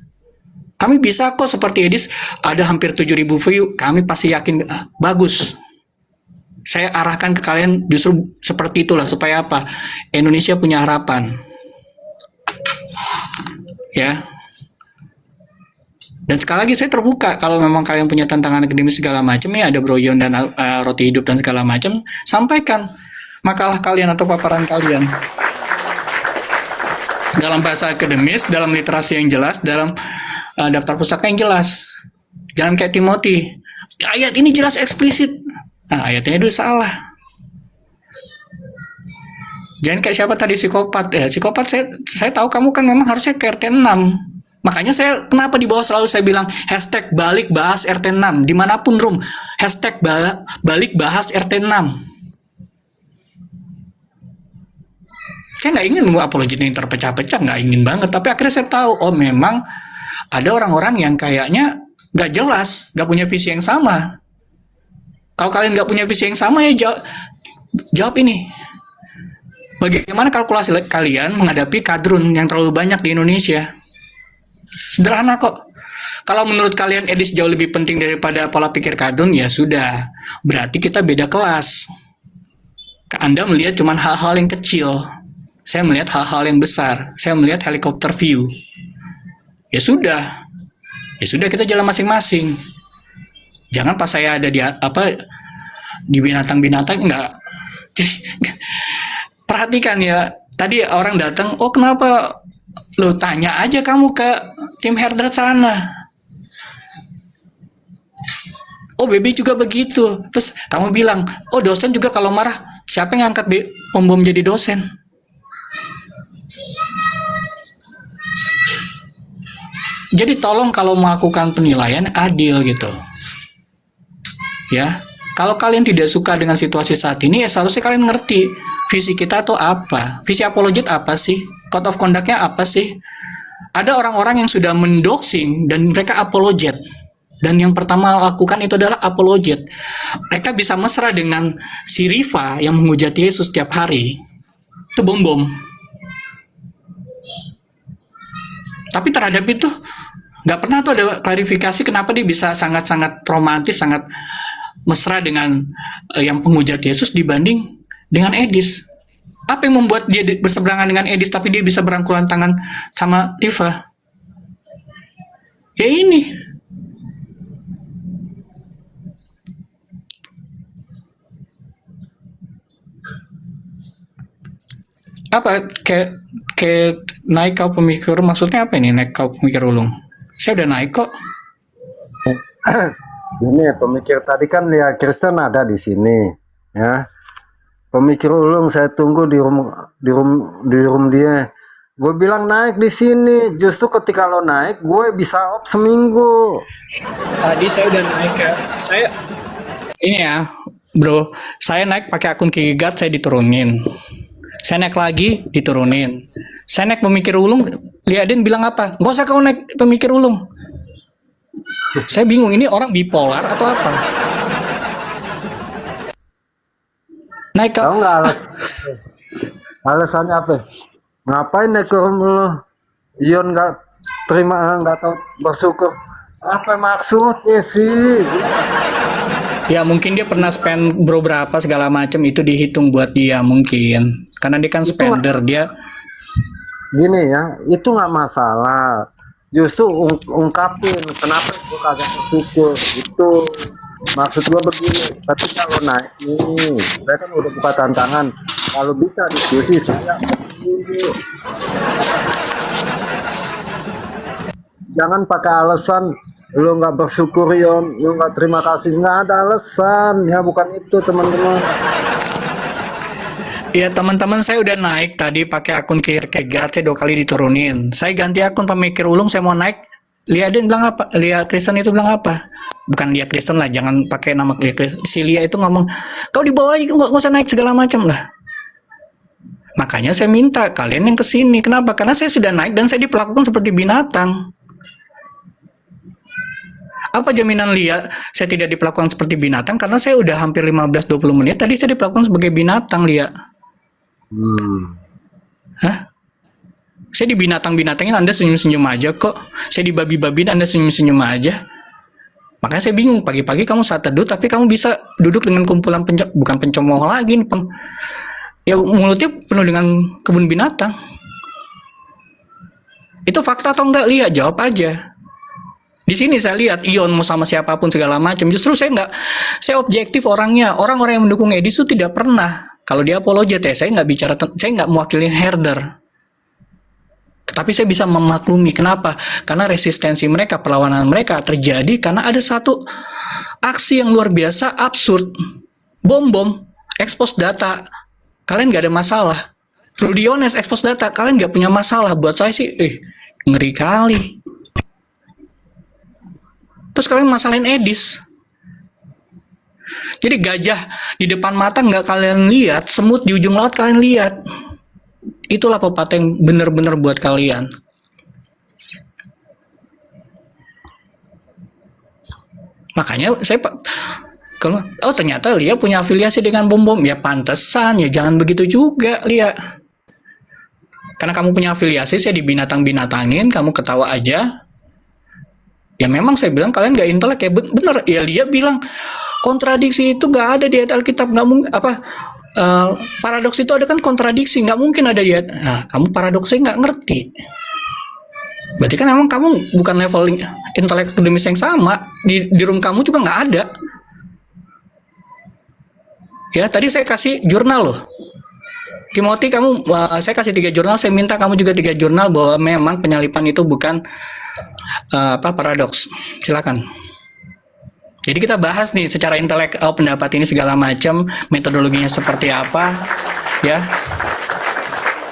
Kami bisa kok seperti Edis, ada hampir 7.000 view, kami pasti yakin bagus. Saya arahkan ke kalian justru seperti itulah, supaya apa? Indonesia punya harapan. Ya. Dan sekali lagi saya terbuka kalau memang kalian punya tantangan akademis segala macam, ya ada Broyon dan Roti Hidup dan segala macam, sampaikan makalah kalian atau paparan kalian dalam bahasa akademis, dalam literasi yang jelas, dalam daftar pustaka yang jelas. Jangan kayak Timothy, ayat ini jelas eksplisit, nah, ayatnya itu salah. Jangan kayak siapa tadi, psikopat. Ya psikopat, saya tahu kamu kan memang harusnya ke RT 6. Makanya saya kenapa di bawah selalu saya bilang hashtag balik bahas RT 6 dimanapun room, hashtag balik bahas RT 6. Saya nggak ingin apologi ini terpecah-pecah, nggak ingin banget. Tapi akhirnya saya tahu, oh memang ada orang-orang yang kayaknya nggak jelas, nggak punya visi yang sama. Kalau kalian nggak punya visi yang sama, ya jawab ini. Bagaimana kalkulasi kalian menghadapi kadrun yang terlalu banyak di Indonesia? Sederhana kok. Kalau menurut kalian Edis jauh lebih penting daripada pola pikir kadrun, ya sudah. Berarti kita beda kelas. Anda melihat cuma hal-hal yang kecil. Saya melihat hal-hal yang besar. Saya melihat helikopter view. Ya sudah. Ya sudah, kita jalan masing-masing. Jangan pas saya ada di binatang-binatang, enggak. Perhatikan ya. Tadi orang datang, oh kenapa? Lo tanya aja kamu ke tim herder sana. Oh baby juga begitu. Terus kamu bilang, oh dosen juga kalau marah, siapa yang angkat pembom jadi dosen? Jadi tolong kalau melakukan penilaian adil gitu. Ya, kalau kalian tidak suka dengan situasi saat ini, ya seharusnya kalian ngerti visi kita atau apa. Visi apologet apa sih? Code of conduct-nya apa sih? Ada orang-orang yang sudah mendoxing dan mereka apologet. Dan yang pertama lakukan itu adalah apologet. Mereka bisa mesra dengan si Riva yang menghujat Yesus setiap hari. Itu bom-bom. Tapi terhadap itu nggak pernah tuh ada klarifikasi kenapa dia bisa sangat-sangat romantis, sangat mesra dengan yang penghujat Yesus dibanding dengan Edis. Apa yang membuat dia berseberangan dengan Edis tapi dia bisa berangkulan tangan sama Riva? Ya ini. Apa kayak naik kau pemikir, maksudnya apa ini naik kau pemikir ulung? Saya udah naik kok. Ini pemikir tadi kan ya Kristen ada di sini, ya. Pemikir ulung saya tunggu di room dia. Gue bilang naik di sini. Justru ketika lo naik, gue bisa off seminggu. Tadi saya udah naik ya. Saya ini ya, bro. Saya naik pakai akun Kigat, saya diturunin. Saya naik lagi, diturunin. Saya naik pemikir ulung, liatin bilang apa? Gak usah kau naik pemikir ulung. Saya bingung, ini orang bipolar atau apa? Naik ke... Tahu nggak alasannya apa? Ngapain naik ke room lo? Ion nggak terima, nggak tahu bersyukur. Apa maksudnya sih? Ya mungkin dia pernah spend bro berapa segala macam, itu dihitung buat dia mungkin. Karena dia kan spender, dia Gini ya, itu nggak masalah. Justru ungkapin kenapa gue kagak bersyukur. Itu maksud gue begini. Tapi kalau naik nih, saya kan udah buka tantangan. Kalau bisa diskusi saya dulu. Jangan pakai alasan lu nggak bersyukur Yon, lu nggak terima kasih, nggak ada alasan ya, bukan itu teman-teman. ya teman-teman, saya udah naik tadi pakai akun Kierkegaard, saya 2 kali diturunin. Saya ganti akun pemikir ulung, saya mau naik. Lia bilang apa? Lia Kristen itu bilang apa? Bukan Lia Kristen lah, jangan pakai nama Lia Kristen. Si Lia itu ngomong, kau di bawah aja, nggak usah naik segala macam lah. Makanya saya minta kalian yang kesini. Kenapa? Karena saya sudah naik dan saya diperlakukan seperti binatang. Apa jaminan Lia saya tidak diperlakukan seperti binatang? Karena saya udah hampir 15-20 menit tadi saya diperlakukan sebagai binatang, Lia. Hah? Saya di binatang-binatangin Anda senyum-senyum aja kok. Saya di babi-babiin Anda senyum-senyum aja. Makanya saya bingung, pagi-pagi kamu saat teduh tapi kamu bisa duduk dengan kumpulan bukan pencemooh lagi nih, ya mulutnya penuh dengan kebun binatang. Itu fakta atau enggak, Lia? Jawab aja. Di sini saya lihat Ion mau sama siapapun segala macam. Justru saya objektif orangnya. Orang-orang yang mendukung Edis itu tidak pernah. Kalau dia apologet ya, saya nggak mewakili herder. Tetapi saya bisa memaklumi. Kenapa? Karena resistensi mereka, perlawanan mereka terjadi karena ada satu aksi yang luar biasa absurd. Bom, expose data. Kalian nggak ada masalah. Rudiones expose data. Kalian nggak punya masalah. Buat saya sih, ngeri kali. Terus kalian masalahin Edis. Jadi gajah di depan mata nggak kalian lihat, semut di ujung laut kalian lihat. Itulah pepatah yang benar-benar buat kalian. Makanya saya ternyata Lia punya afiliasi dengan bom-bom. Ya pantesan, ya jangan begitu juga Lia. Karena kamu punya afiliasi, saya dibinatang-binatangin, kamu ketawa aja. Ya memang saya bilang kalian nggak intelek ya, bener ya. Dia bilang kontradiksi itu nggak ada di ayat Alkitab, nggak mungkin paradoks itu ada kan kontradiksi, nggak mungkin ada di ayat. Nah, kamu paradoksnya nggak ngerti. Berarti kan emang kamu bukan level intelek akademis yang sama. Di room kamu juga nggak ada. Ya tadi saya kasih jurnal loh. Timothy, saya kasih 3 jurnal, saya minta kamu juga 3 jurnal bahwa memang penyalipan itu bukan paradoks. Silakan. Jadi kita bahas nih secara intelek pendapat ini segala macam, metodologinya seperti apa, ya.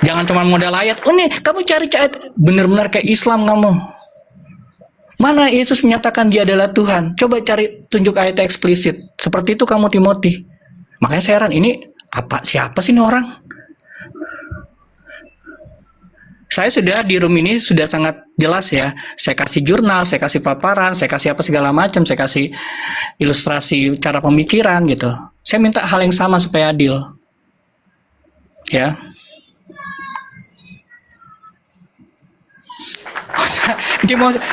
Jangan cuma modal ayat. Oh nih, kamu cari ayat benar-benar kayak Islam kamu. Mana Yesus menyatakan dia adalah Tuhan? Coba cari tunjuk ayat eksplisit. Seperti itu kamu Timothy. Makanya saya heran, ini siapa sih ini orang? Saya sudah di room ini sudah sangat jelas ya. Saya kasih jurnal, saya kasih paparan, saya kasih apa segala macam, saya kasih ilustrasi cara pemikiran gitu. Saya minta hal yang sama supaya adil. Ya.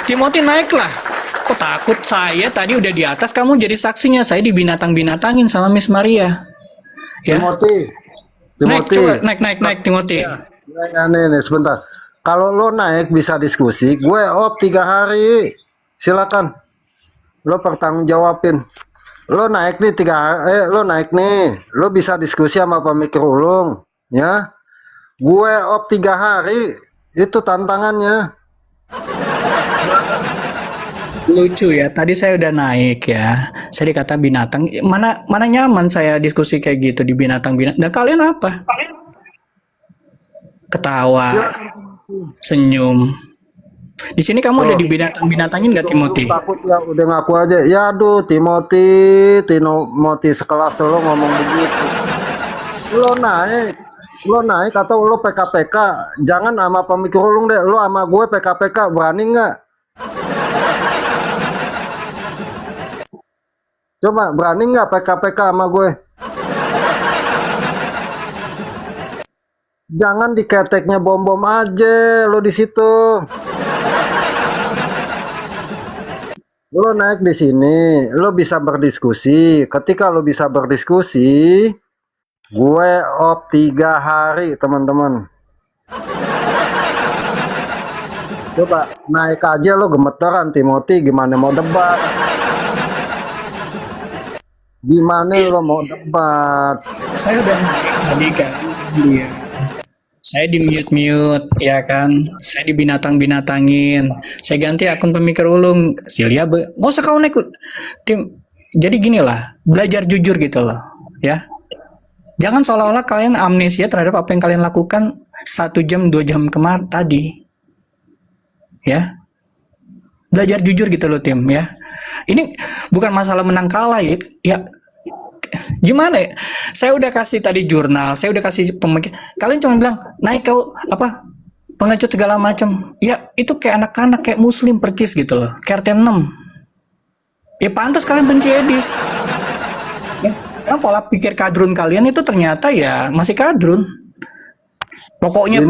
Timothy naiklah. Kok takut? Saya tadi udah di atas, kamu jadi saksinya. Saya dibinatang-binatangin sama Miss Maria. Ya. Timothy, Naik, coba naik Timothy. nih sebentar. Kalau lo naik bisa diskusi, gue off 3 hari. Silakan. Lo pertanggung jawabin. Lo naik nih 3 hari, lo naik nih. Lo bisa diskusi sama pemikir ulung, ya. Gue off 3 hari. Itu tantangannya. Lucu ya. Tadi saya udah naik ya. Saya dikata binatang. Mana nyaman saya diskusi kayak gitu di binatang-binatang. Dan kalian apa? ketawa, senyum. Di sini kamu udah dibinatang-binatangin nggak, Timothy? Takut ya, udah ngaku aja. Ya aduh, Timothy sekelas lo ngomong begitu. Lo naik atau lo PKPK? Jangan sama pemikir ulung deh. Lo sama gue PKPK, berani nggak? Coba berani nggak PKPK sama gue? Jangan diketeknya bom-bom aja lo di situ. Lo naik di sini, lo bisa berdiskusi. Ketika lo bisa berdiskusi, gue off 3 hari, teman-teman. Coba naik aja lo gemeteran, Timothy. Gimana mau debat? Gimana lo mau debat? Saya udah naik tadi kan, dia. Saya di mute ya kan. Saya di binatang-binatangin. Saya ganti akun pemikir ulung. Silia, nggak usah kau naik. Tim. Jadi gini lah, belajar jujur gitu loh, ya. Jangan seolah-olah kalian amnesia terhadap apa yang kalian lakukan 1 jam 2 jam kemarin tadi, ya. Belajar jujur gitu loh, tim, ya. Ini bukan masalah menang kalah ya. Gimana ya? Saya udah kasih tadi jurnal, saya udah kasih pemikir. Kalian cuma bilang naik kau apa pengecut segala macam. Ya itu kayak anak-anak kayak muslim percis gitu loh. Kayak RT 6. Ya pantas kalian benci Edis. Ya, karena pola pikir kadrun kalian itu ternyata ya masih kadrun. Pokoknya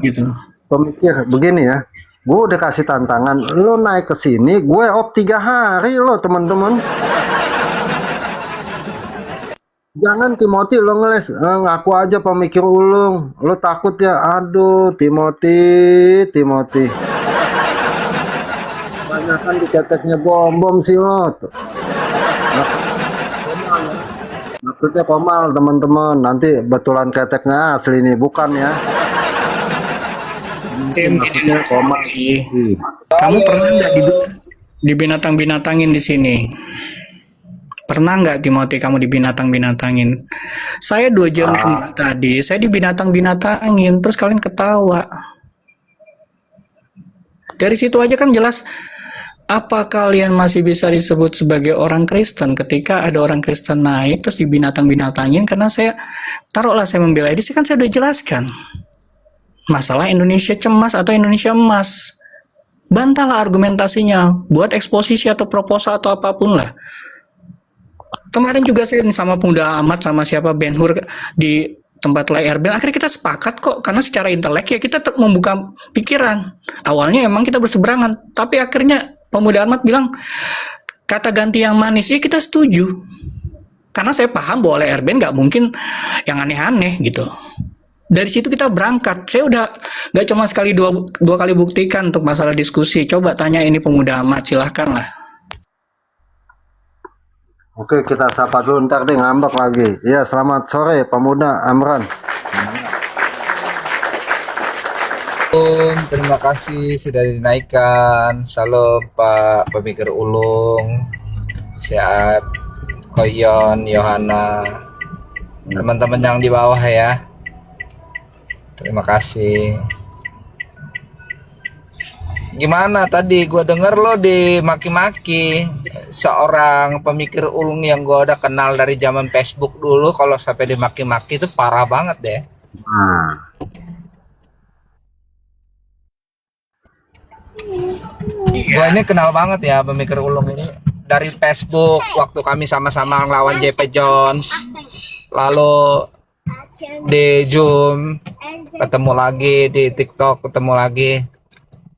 gitu. Pemikir begini ya. Gue udah kasih tantangan, lo naik ke sini, gue off 3 hari lo, teman-teman. Jangan Timothy lo ngeles, ngaku aja pemikir ulung. Lo takut ya? Aduh, Timothy. Banyakan diketeknya bom sih lo. Maksudnya komal, teman-teman. Nanti betulan keteknya asli nih, bukan ya? Tim gini, komal. kamu pernah nggak di binatang-binatangin di sini? Pernah nggak, Timothy, kamu dibinatang-binatangin? Saya 2 jam kemarin tadi, saya dibinatang-binatangin, terus kalian ketawa. Dari situ aja kan jelas, apa kalian masih bisa disebut sebagai orang Kristen ketika ada orang Kristen naik, terus dibinatang-binatangin, karena saya, taruhlah saya membela ini, kan saya udah jelaskan. Masalah Indonesia cemas atau Indonesia emas. Bantahlah argumentasinya, buat eksposisi atau proposal atau apapun lah. Kemarin juga saya sama Pemuda Amat sama siapa Ben Hur di tempat layar Ben, akhirnya kita sepakat kok, karena secara intelek ya kita membuka pikiran. Awalnya emang kita berseberangan, tapi akhirnya Pemuda Amat bilang kata ganti yang manis, ya kita setuju. Karena saya paham bahwa layar Ben nggak mungkin yang aneh-aneh gitu. Dari situ kita berangkat. Saya udah nggak cuma sekali dua kali buktikan untuk masalah diskusi. Coba tanya ini Pemuda Amat, silahkan lah. Oke, kita sapa dulu, ntar deh ngambek lagi. Ya, selamat sore Pemuda Amran. Terima kasih sudah dinaikkan. Salam Pak Pemikir Ulung, Sehat, Koyon, Yohana, teman-teman yang di bawah ya. Terima kasih. Gimana tadi gue denger lo dimaki-maki seorang pemikir ulung yang gue udah kenal dari zaman Facebook dulu, kalau sampai dimaki-maki itu parah banget deh. Gue ini kenal banget ya pemikir ulung ini dari Facebook waktu kami sama-sama ngelawan JP Jones, lalu di Zoom ketemu lagi, di TikTok ketemu lagi.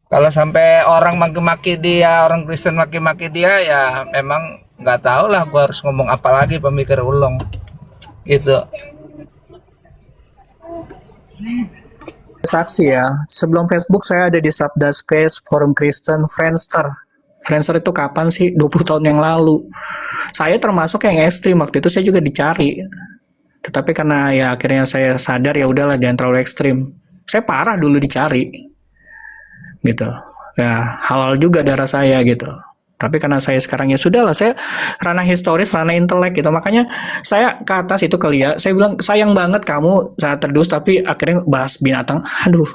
Kalau sampai orang maki-maki dia, orang Kristen maki-maki dia, ya memang nggak tahu lah gua harus ngomong apa lagi pemikir ulung gitu. Saksi ya, sebelum Facebook saya ada di Sabda Space, Forum Kristen, Friendster. Friendster itu kapan sih? 20 tahun yang lalu. Saya termasuk yang ekstrim, waktu itu saya juga dicari. Tetapi karena ya akhirnya saya sadar ya udahlah jangan terlalu ekstrim. Saya parah dulu dicari. Gitu. Ya, halal juga darah saya gitu. Tapi karena saya sekarang ya sudahlah, saya ranah historis, ranah intelek gitu. Makanya saya ke atas itu ke Lia, saya bilang sayang banget kamu saat terus tapi akhirnya bahas binatang. Aduh.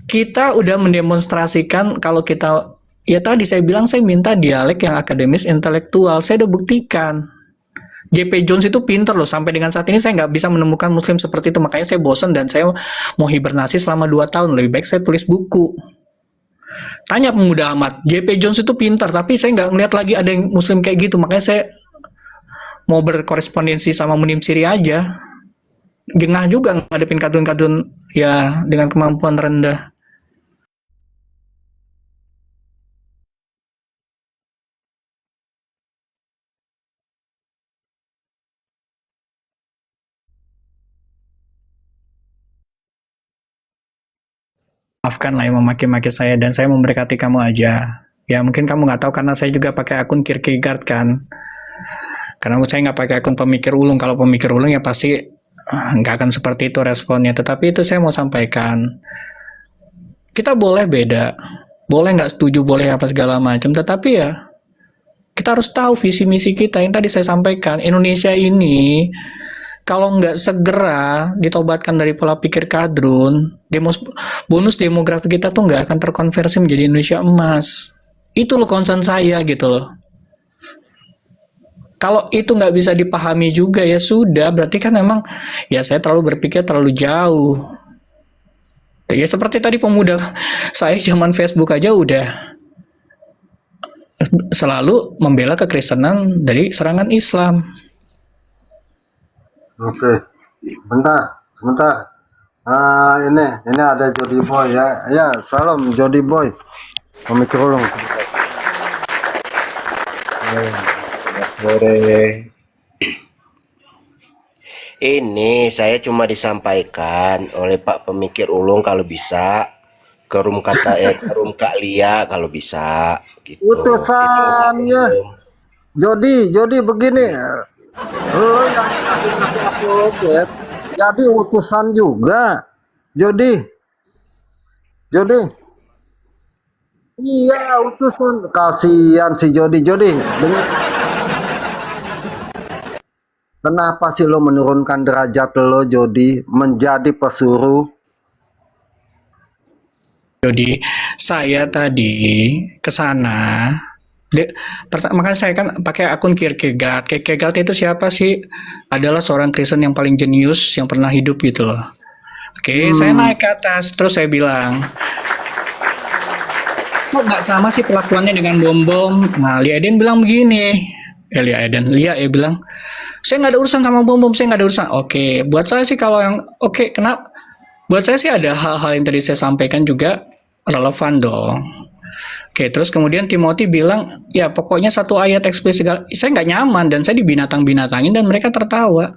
Kita udah mendemonstrasikan kalau kita ya tadi saya bilang saya minta dialek yang akademis intelektual. Saya udah buktikan. JP Jones itu pinter loh, sampai dengan saat ini saya nggak bisa menemukan muslim seperti itu, makanya saya bosan dan saya mau hibernasi selama 2 tahun, lebih baik saya tulis buku. Tanya pemuda amat, JP Jones itu pintar, tapi saya nggak ngeliat lagi ada yang muslim kayak gitu, makanya saya mau berkorespondensi sama Munim Siri aja. Jengah juga ngadepin kadun-kadun ya dengan kemampuan rendah. Maafkan lah yang memaki-maki saya dan saya memberkati kamu aja. Ya mungkin kamu nggak tahu karena saya juga pakai akun Kierkegaard kan. Karena saya nggak pakai akun pemikir ulung. Kalau pemikir ulung ya pasti nggak akan seperti itu responnya. Tetapi itu saya mau sampaikan. Kita boleh beda. Boleh nggak setuju, boleh apa segala macam. Tetapi ya kita harus tahu visi misi kita. Yang tadi saya sampaikan, Indonesia ini kalau nggak segera ditobatkan dari pola pikir kadrun, bonus demografi kita tuh nggak akan terkonversi menjadi Indonesia emas. Itu loh concern saya gitu loh. Kalau itu nggak bisa dipahami juga ya sudah, berarti kan memang ya saya terlalu berpikir terlalu jauh. Ya seperti tadi pemuda saya zaman Facebook aja udah selalu membela kekristenan dari serangan Islam. Oke, sebentar. Ini ada Jody Boy ya. Ya, salam Jody Boy. Pemikir ulung. Selamat sore. Ini saya cuma disampaikan oleh Pak Pemikir Ulung kalau bisa ke room Kak Lia kalau bisa gitu. Utusannya Jody begini. Lo yang ngasih upload, jadi utusan juga. Jody. Iya, utusan. Kasihan si Jody. Kenapa sih lo menurunkan derajat lo, Jody, menjadi pesuruh? Jadi saya tadi ke sana. Makanya saya kan pakai akun Kierkegaard. Kierkegaard itu siapa sih? Adalah seorang Kristen yang paling jenius yang pernah hidup gitu loh. Oke, saya naik ke atas, terus saya bilang, kok nggak sama sih pelakuannya dengan bom-bom? Nah, Lia Eden bilang begini. Lia bilang, saya nggak ada urusan sama bom-bom, saya nggak ada urusan. Oke, buat saya sih kalau yang kenapa? Buat saya sih ada hal-hal yang tadi saya sampaikan juga relevan dong. Oke, terus kemudian Timothy bilang, ya pokoknya satu ayat eksplisit, saya nggak nyaman dan saya dibinatang-binatangin dan mereka tertawa.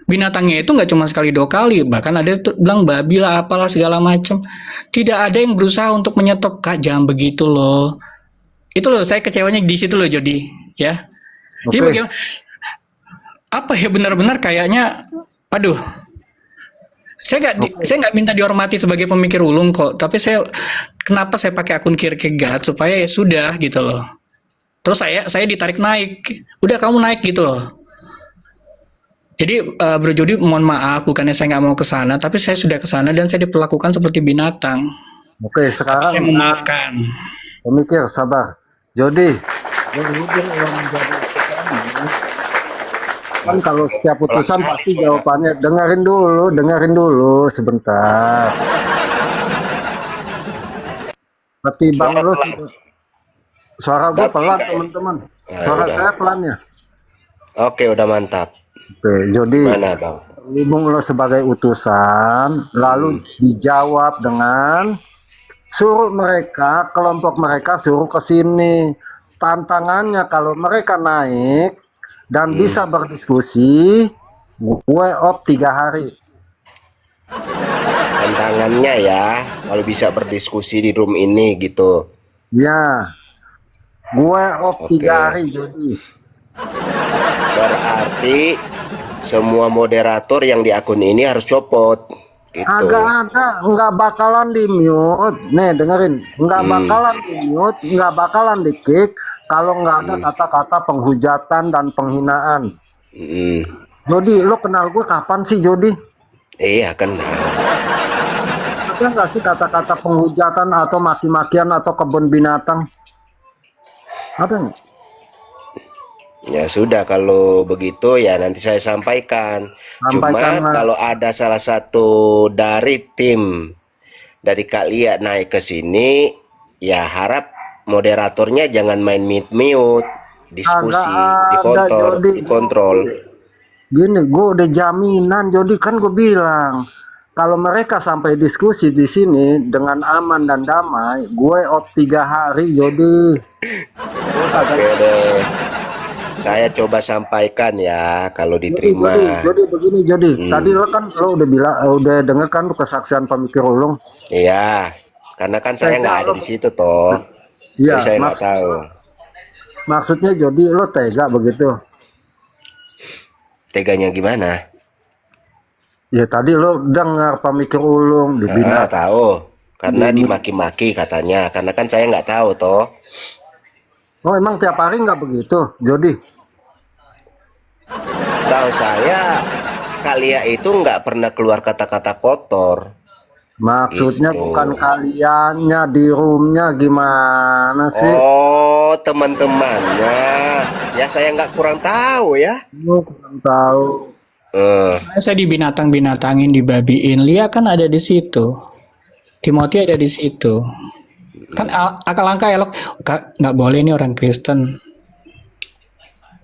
Binatangnya itu nggak cuma sekali 2 kali, bahkan ada yang bilang babi lah, apalah segala macam. Tidak ada yang berusaha untuk menyetop, Kak, jangan begitu loh. Itu loh, saya kecewanya di situ loh, Jody, ya. Jadi bagaimana? Apa ya benar-benar kayaknya, aduh. Saya nggak minta dihormati sebagai pemikir ulung kok, tapi kenapa saya pakai akun Kierkegaard supaya ya sudah gitu loh. Terus saya ditarik naik, udah kamu naik gitu loh. Jadi Bro Jody mohon maaf, bukannya saya nggak mau ke sana, tapi saya sudah ke sana dan saya diperlakukan seperti binatang. Oke, sekarang saya memaafkan. Pemikir sabar, Jody. Kan kalau setiap putusan pasti jawabannya dengerin dulu sebentar. Ketimbang lu suara gue pelan teman-teman. Suara saya pelan ya. Oke, udah mantap. Oke, Jody. Mana Bang? berhubung lo sebagai utusan, lalu dijawab dengan suruh mereka, kelompok mereka suruh ke sini. Tantangannya kalau mereka naik dan bisa berdiskusi, gue op 3 hari. Tantangannya ya, kalau bisa berdiskusi di room ini gitu. Ya, gue op Oke. 3 hari jadi. Berarti semua moderator yang di akun ini harus copot gitu. Agak ada, nggak bakalan di mute. Nih dengerin, nggak bakalan di mute, nggak bakalan di kick kalau nggak ada kata-kata penghujatan dan penghinaan. Mm. Jody, lo kenal gue kapan sih Jody? Iya kenal. Ada nggak sih kata-kata penghujatan atau maki-makian atau kebun binatang? Ada nggak? Ya sudah kalau begitu ya nanti saya sampaikan. Sampaikan, Cuma Mas. kalau ada salah satu dari tim dari Kak Lia naik ke sini, ya harap moderatornya jangan main mute, diskusi, Agak ada, Jody. dikontrol. Gini, gue udah jaminan Jody, kan gue bilang kalau mereka sampai diskusi di sini dengan aman dan damai, gue op 3 hari Jody. Oke deh. Saya coba sampaikan ya kalau diterima. Jody begini Jody. Tadi lo kan lo udah bilang, udah denger kan kesaksian pemikir ulung. Iya, karena kan saya nggak ada di situ toh. Iya, Jadi saya nggak tahu. maksudnya Jody lo tega begitu. Teganya gimana? Ya tadi lo dengar pemikir ulung dibina. Tahu. Karena dimaki-maki katanya. Karena kan saya nggak tahu toh. Oh emang tiap hari nggak begitu Jody? Tahu saya Kalia itu nggak pernah keluar kata-kata kotor. Maksudnya Gitu. bukan kaliannya di roomnya gimana sih? Oh, teman-temannya. Ya saya nggak kurang tahu ya. Lo kurang tahu. Saya dibinatang-binatangin, dibabiin. Lia kan ada di situ. Timothy ada di situ. Kan akal langkah elok. Nggak boleh nih orang Kristen.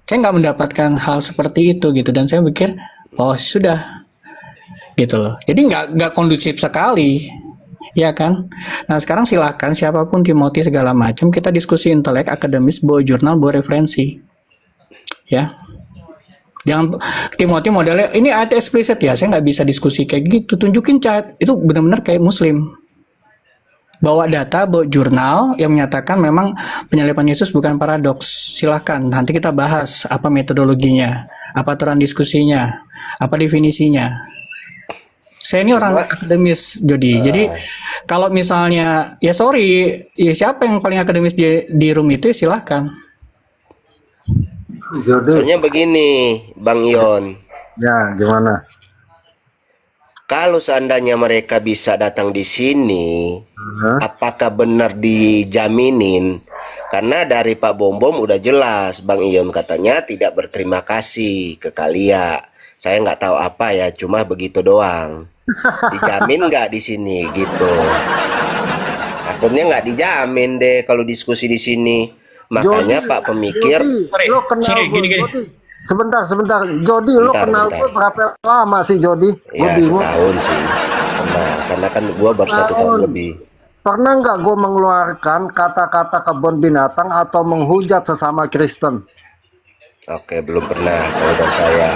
Saya nggak mendapatkan hal seperti itu gitu. Dan saya pikir, oh sudah. Gitu loh. Jadi nggak kondusif sekali. Ya kan? Nah sekarang silakan siapapun Timothy segala macam. Kita diskusi intelek, akademis, bawa jurnal, bawa referensi. Ya. Jangan Timothy modelnya ini ada eksplisit ya, saya nggak bisa diskusi kayak gitu, tunjukin chat itu benar-benar kayak muslim, bawa data, bawa jurnal yang menyatakan memang penyaliban Yesus bukan paradoks, silahkan nanti kita bahas apa metodologinya, apa aturan diskusinya, apa definisinya. Saya ini orang akademis Jody, jadi kalau misalnya ya sorry ya siapa yang paling akademis di room itu ya silahkan. Jody, Soalnya begini, Bang Ion. ya gimana? Kalau seandainya mereka bisa datang di sini, apakah benar dijaminin? Karena dari Pak Bom Bom udah jelas, Bang Ion katanya tidak berterima kasih ke Kalia. Saya nggak tahu apa ya, cuma begitu doang. Dijamin nggak di sini gitu? Takutnya nggak dijamin deh kalau diskusi di sini. Makanya Jody, Pak Pemikir, lo kenal sorry, gue, gini. Jody. Sebentar. Jody, lo kenal gue berapa lama sih Jody? Gue ya bingung. setahun sih. Karena kan gua baru 1 tahun lebih. Pernah nggak gue mengeluarkan kata-kata kebun binatang atau menghujat sesama Kristen? Oke, belum pernah kalau dari saya.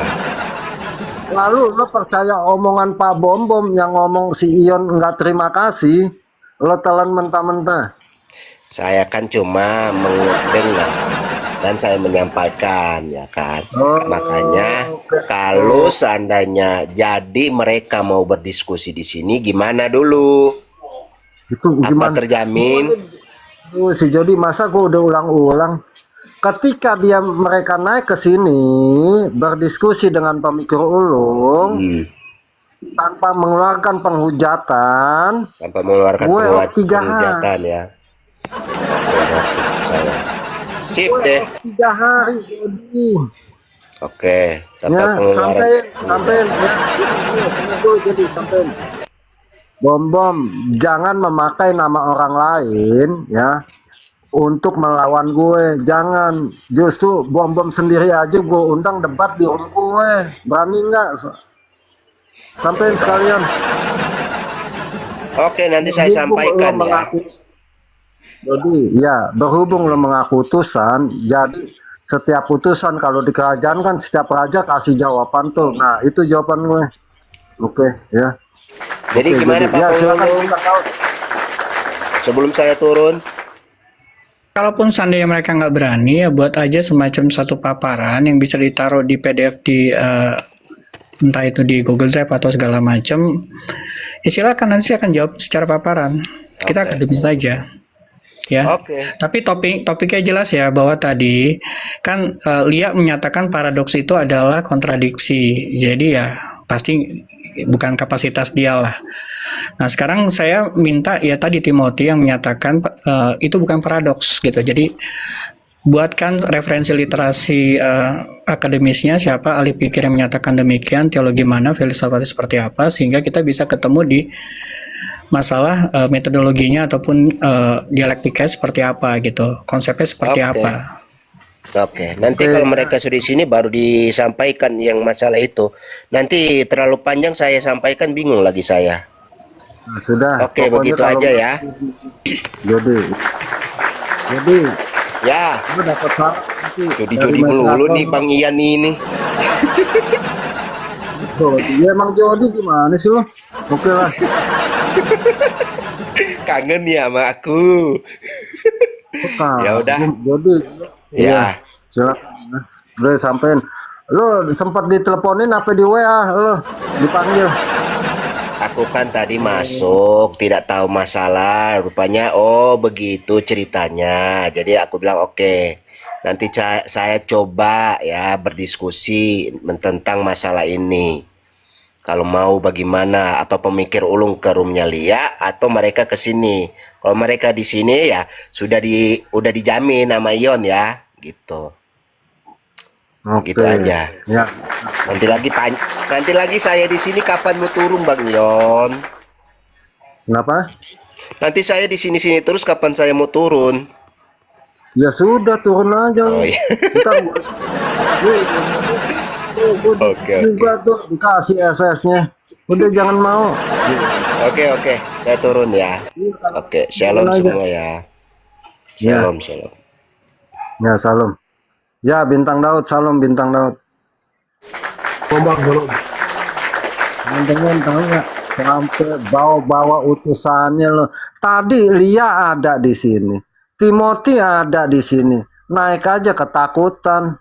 Lalu lo percaya omongan Pak Bom Bom yang ngomong si Ion nggak terima kasih? Lo telan mentah-mentah. Saya kan cuma mendengar dan saya menyampaikan ya kan. Makanya kalau seandainya jadi mereka mau berdiskusi di sini gimana dulu? Itu Apa gimana? terjamin? Si Jody masa gue udah ulang-ulang. Ketika mereka naik ke sini berdiskusi dengan pemikir ulung tanpa mengeluarkan penghujatan, Tanpa mengeluarkan gue op 3 penghujatan ya. Oke, saya. Sip deh. 3 hari Jody. Oke, tanpa Ya, pengeluaran. sampai ya. Jadi sampai Bom jangan memakai nama orang lain ya untuk melawan gue. Jangan, justru Bom sendiri aja gue undang debat di room gue. Berani nggak? Sampein sekalian. Oke, nanti saya sampaikan ya. Jadi ya berhubung lo mengaku utusan, jadi setiap utusan kalau di kerajaan kan setiap raja kasih jawaban tuh. Nah itu jawaban gue. Oke ya. Jadi Oke, gimana Pak ya, silakan. Ulung? Sebelum saya turun, Kalaupun seandainya mereka nggak berani, ya buat aja semacam satu paparan yang bisa ditaruh di PDF di entah itu di Google Drive atau segala macam. Ya silakan, nanti saya akan jawab secara paparan. Kita akademis saja. Ya. oke. Tapi topiknya jelas ya bahwa tadi kan Lia menyatakan paradoks itu adalah kontradiksi. Jadi ya pasti bukan kapasitas dia lah. Nah, sekarang saya minta ya tadi Timothy yang menyatakan itu bukan paradoks gitu. Jadi buatkan referensi literasi akademisnya, siapa ahli pikir yang menyatakan demikian, teologi mana, filsafat seperti apa, sehingga kita bisa ketemu di masalah metodologinya ataupun dialektika seperti apa gitu, konsepnya seperti Oke. apa. Oke, nanti kalau mereka sudah di sini baru disampaikan yang masalah itu. Nanti terlalu panjang saya sampaikan, bingung lagi saya. Nah, sudah. Oke, Pokoknya begitu kalau aja ya. Jadi Ya, lu dapat saran nanti jodi-jodi dari melulu moderator. nih Bang Ian ini. Jodi. Ya emang Jodi gimana sih lo? Oke lah. Kangen ya sama aku. Suka. Ya udah. Jodi. Ya. Silakan. Udah sampein. Lo sempat diteleponin apa di WA lo? Dipanggil. Aku kan tadi masuk, tidak tahu masalah. Rupanya, oh begitu ceritanya. Jadi aku bilang oke. Nanti saya coba ya berdiskusi tentang masalah ini. Kalau mau bagaimana? Apa pemikir ulung ke roomnya Lia atau mereka ke sini? Kalau mereka di sini ya udah dijamin sama Ion ya, gitu. Oke. Gitu aja. Ya. Nanti lagi saya di sini kapan mau turun Bang Ion? Kenapa? Nanti saya di sini terus kapan saya mau turun? Ya sudah turun aja. Oh iya. Ntar Oke. juga tuh dikasih SS-nya. Udah jangan mau. Oke, saya turun ya. Oke, shalom Turun aja. semua ya. Ya. Shalom. Ya salam. Ya bintang Daud, salam bintang Daud. Teman-teman tahu nggak sampai bawa utusannya loh. Tadi Lia ada di sini, Timothy ada di sini, naik aja ketakutan.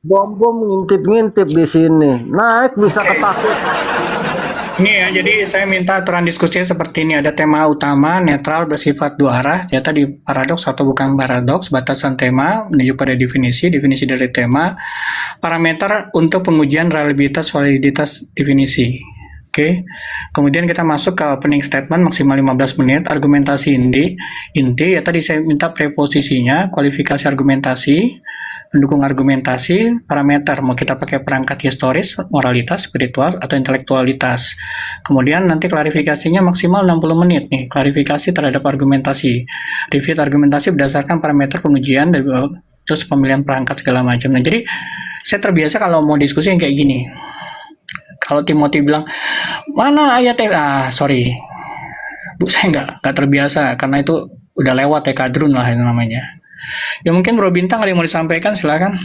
Bom ngintip-ngintip di sini, naik bisa ketakutan. Ini ya, jadi saya minta aturan diskusinya seperti ini. Ada tema utama, netral, bersifat dua arah. Ya tadi paradoks atau bukan paradoks, batasan tema, menuju pada definisi dari tema, parameter untuk pengujian reliabilitas, validitas definisi. Oke. Kemudian kita masuk ke opening statement maksimal 15 menit, argumentasi inti, ya tadi saya minta preposisinya, kualifikasi argumentasi, pendukung argumentasi, parameter, mau kita pakai perangkat historis, moralitas, spiritual, atau intelektualitas. Kemudian nanti klarifikasinya maksimal 60 menit nih, klarifikasi terhadap argumentasi. Review argumentasi berdasarkan parameter pengujian, terus pemilihan perangkat segala macam. Nah, jadi saya terbiasa kalau mau diskusi yang kayak gini. Kalau Timothy bilang, mana ayatnya? Sorry. Bu, saya nggak terbiasa, karena itu udah lewat ya, kadrun lah itu namanya. Ya mungkin Bro Bintang ada yang mau disampaikan, silakan.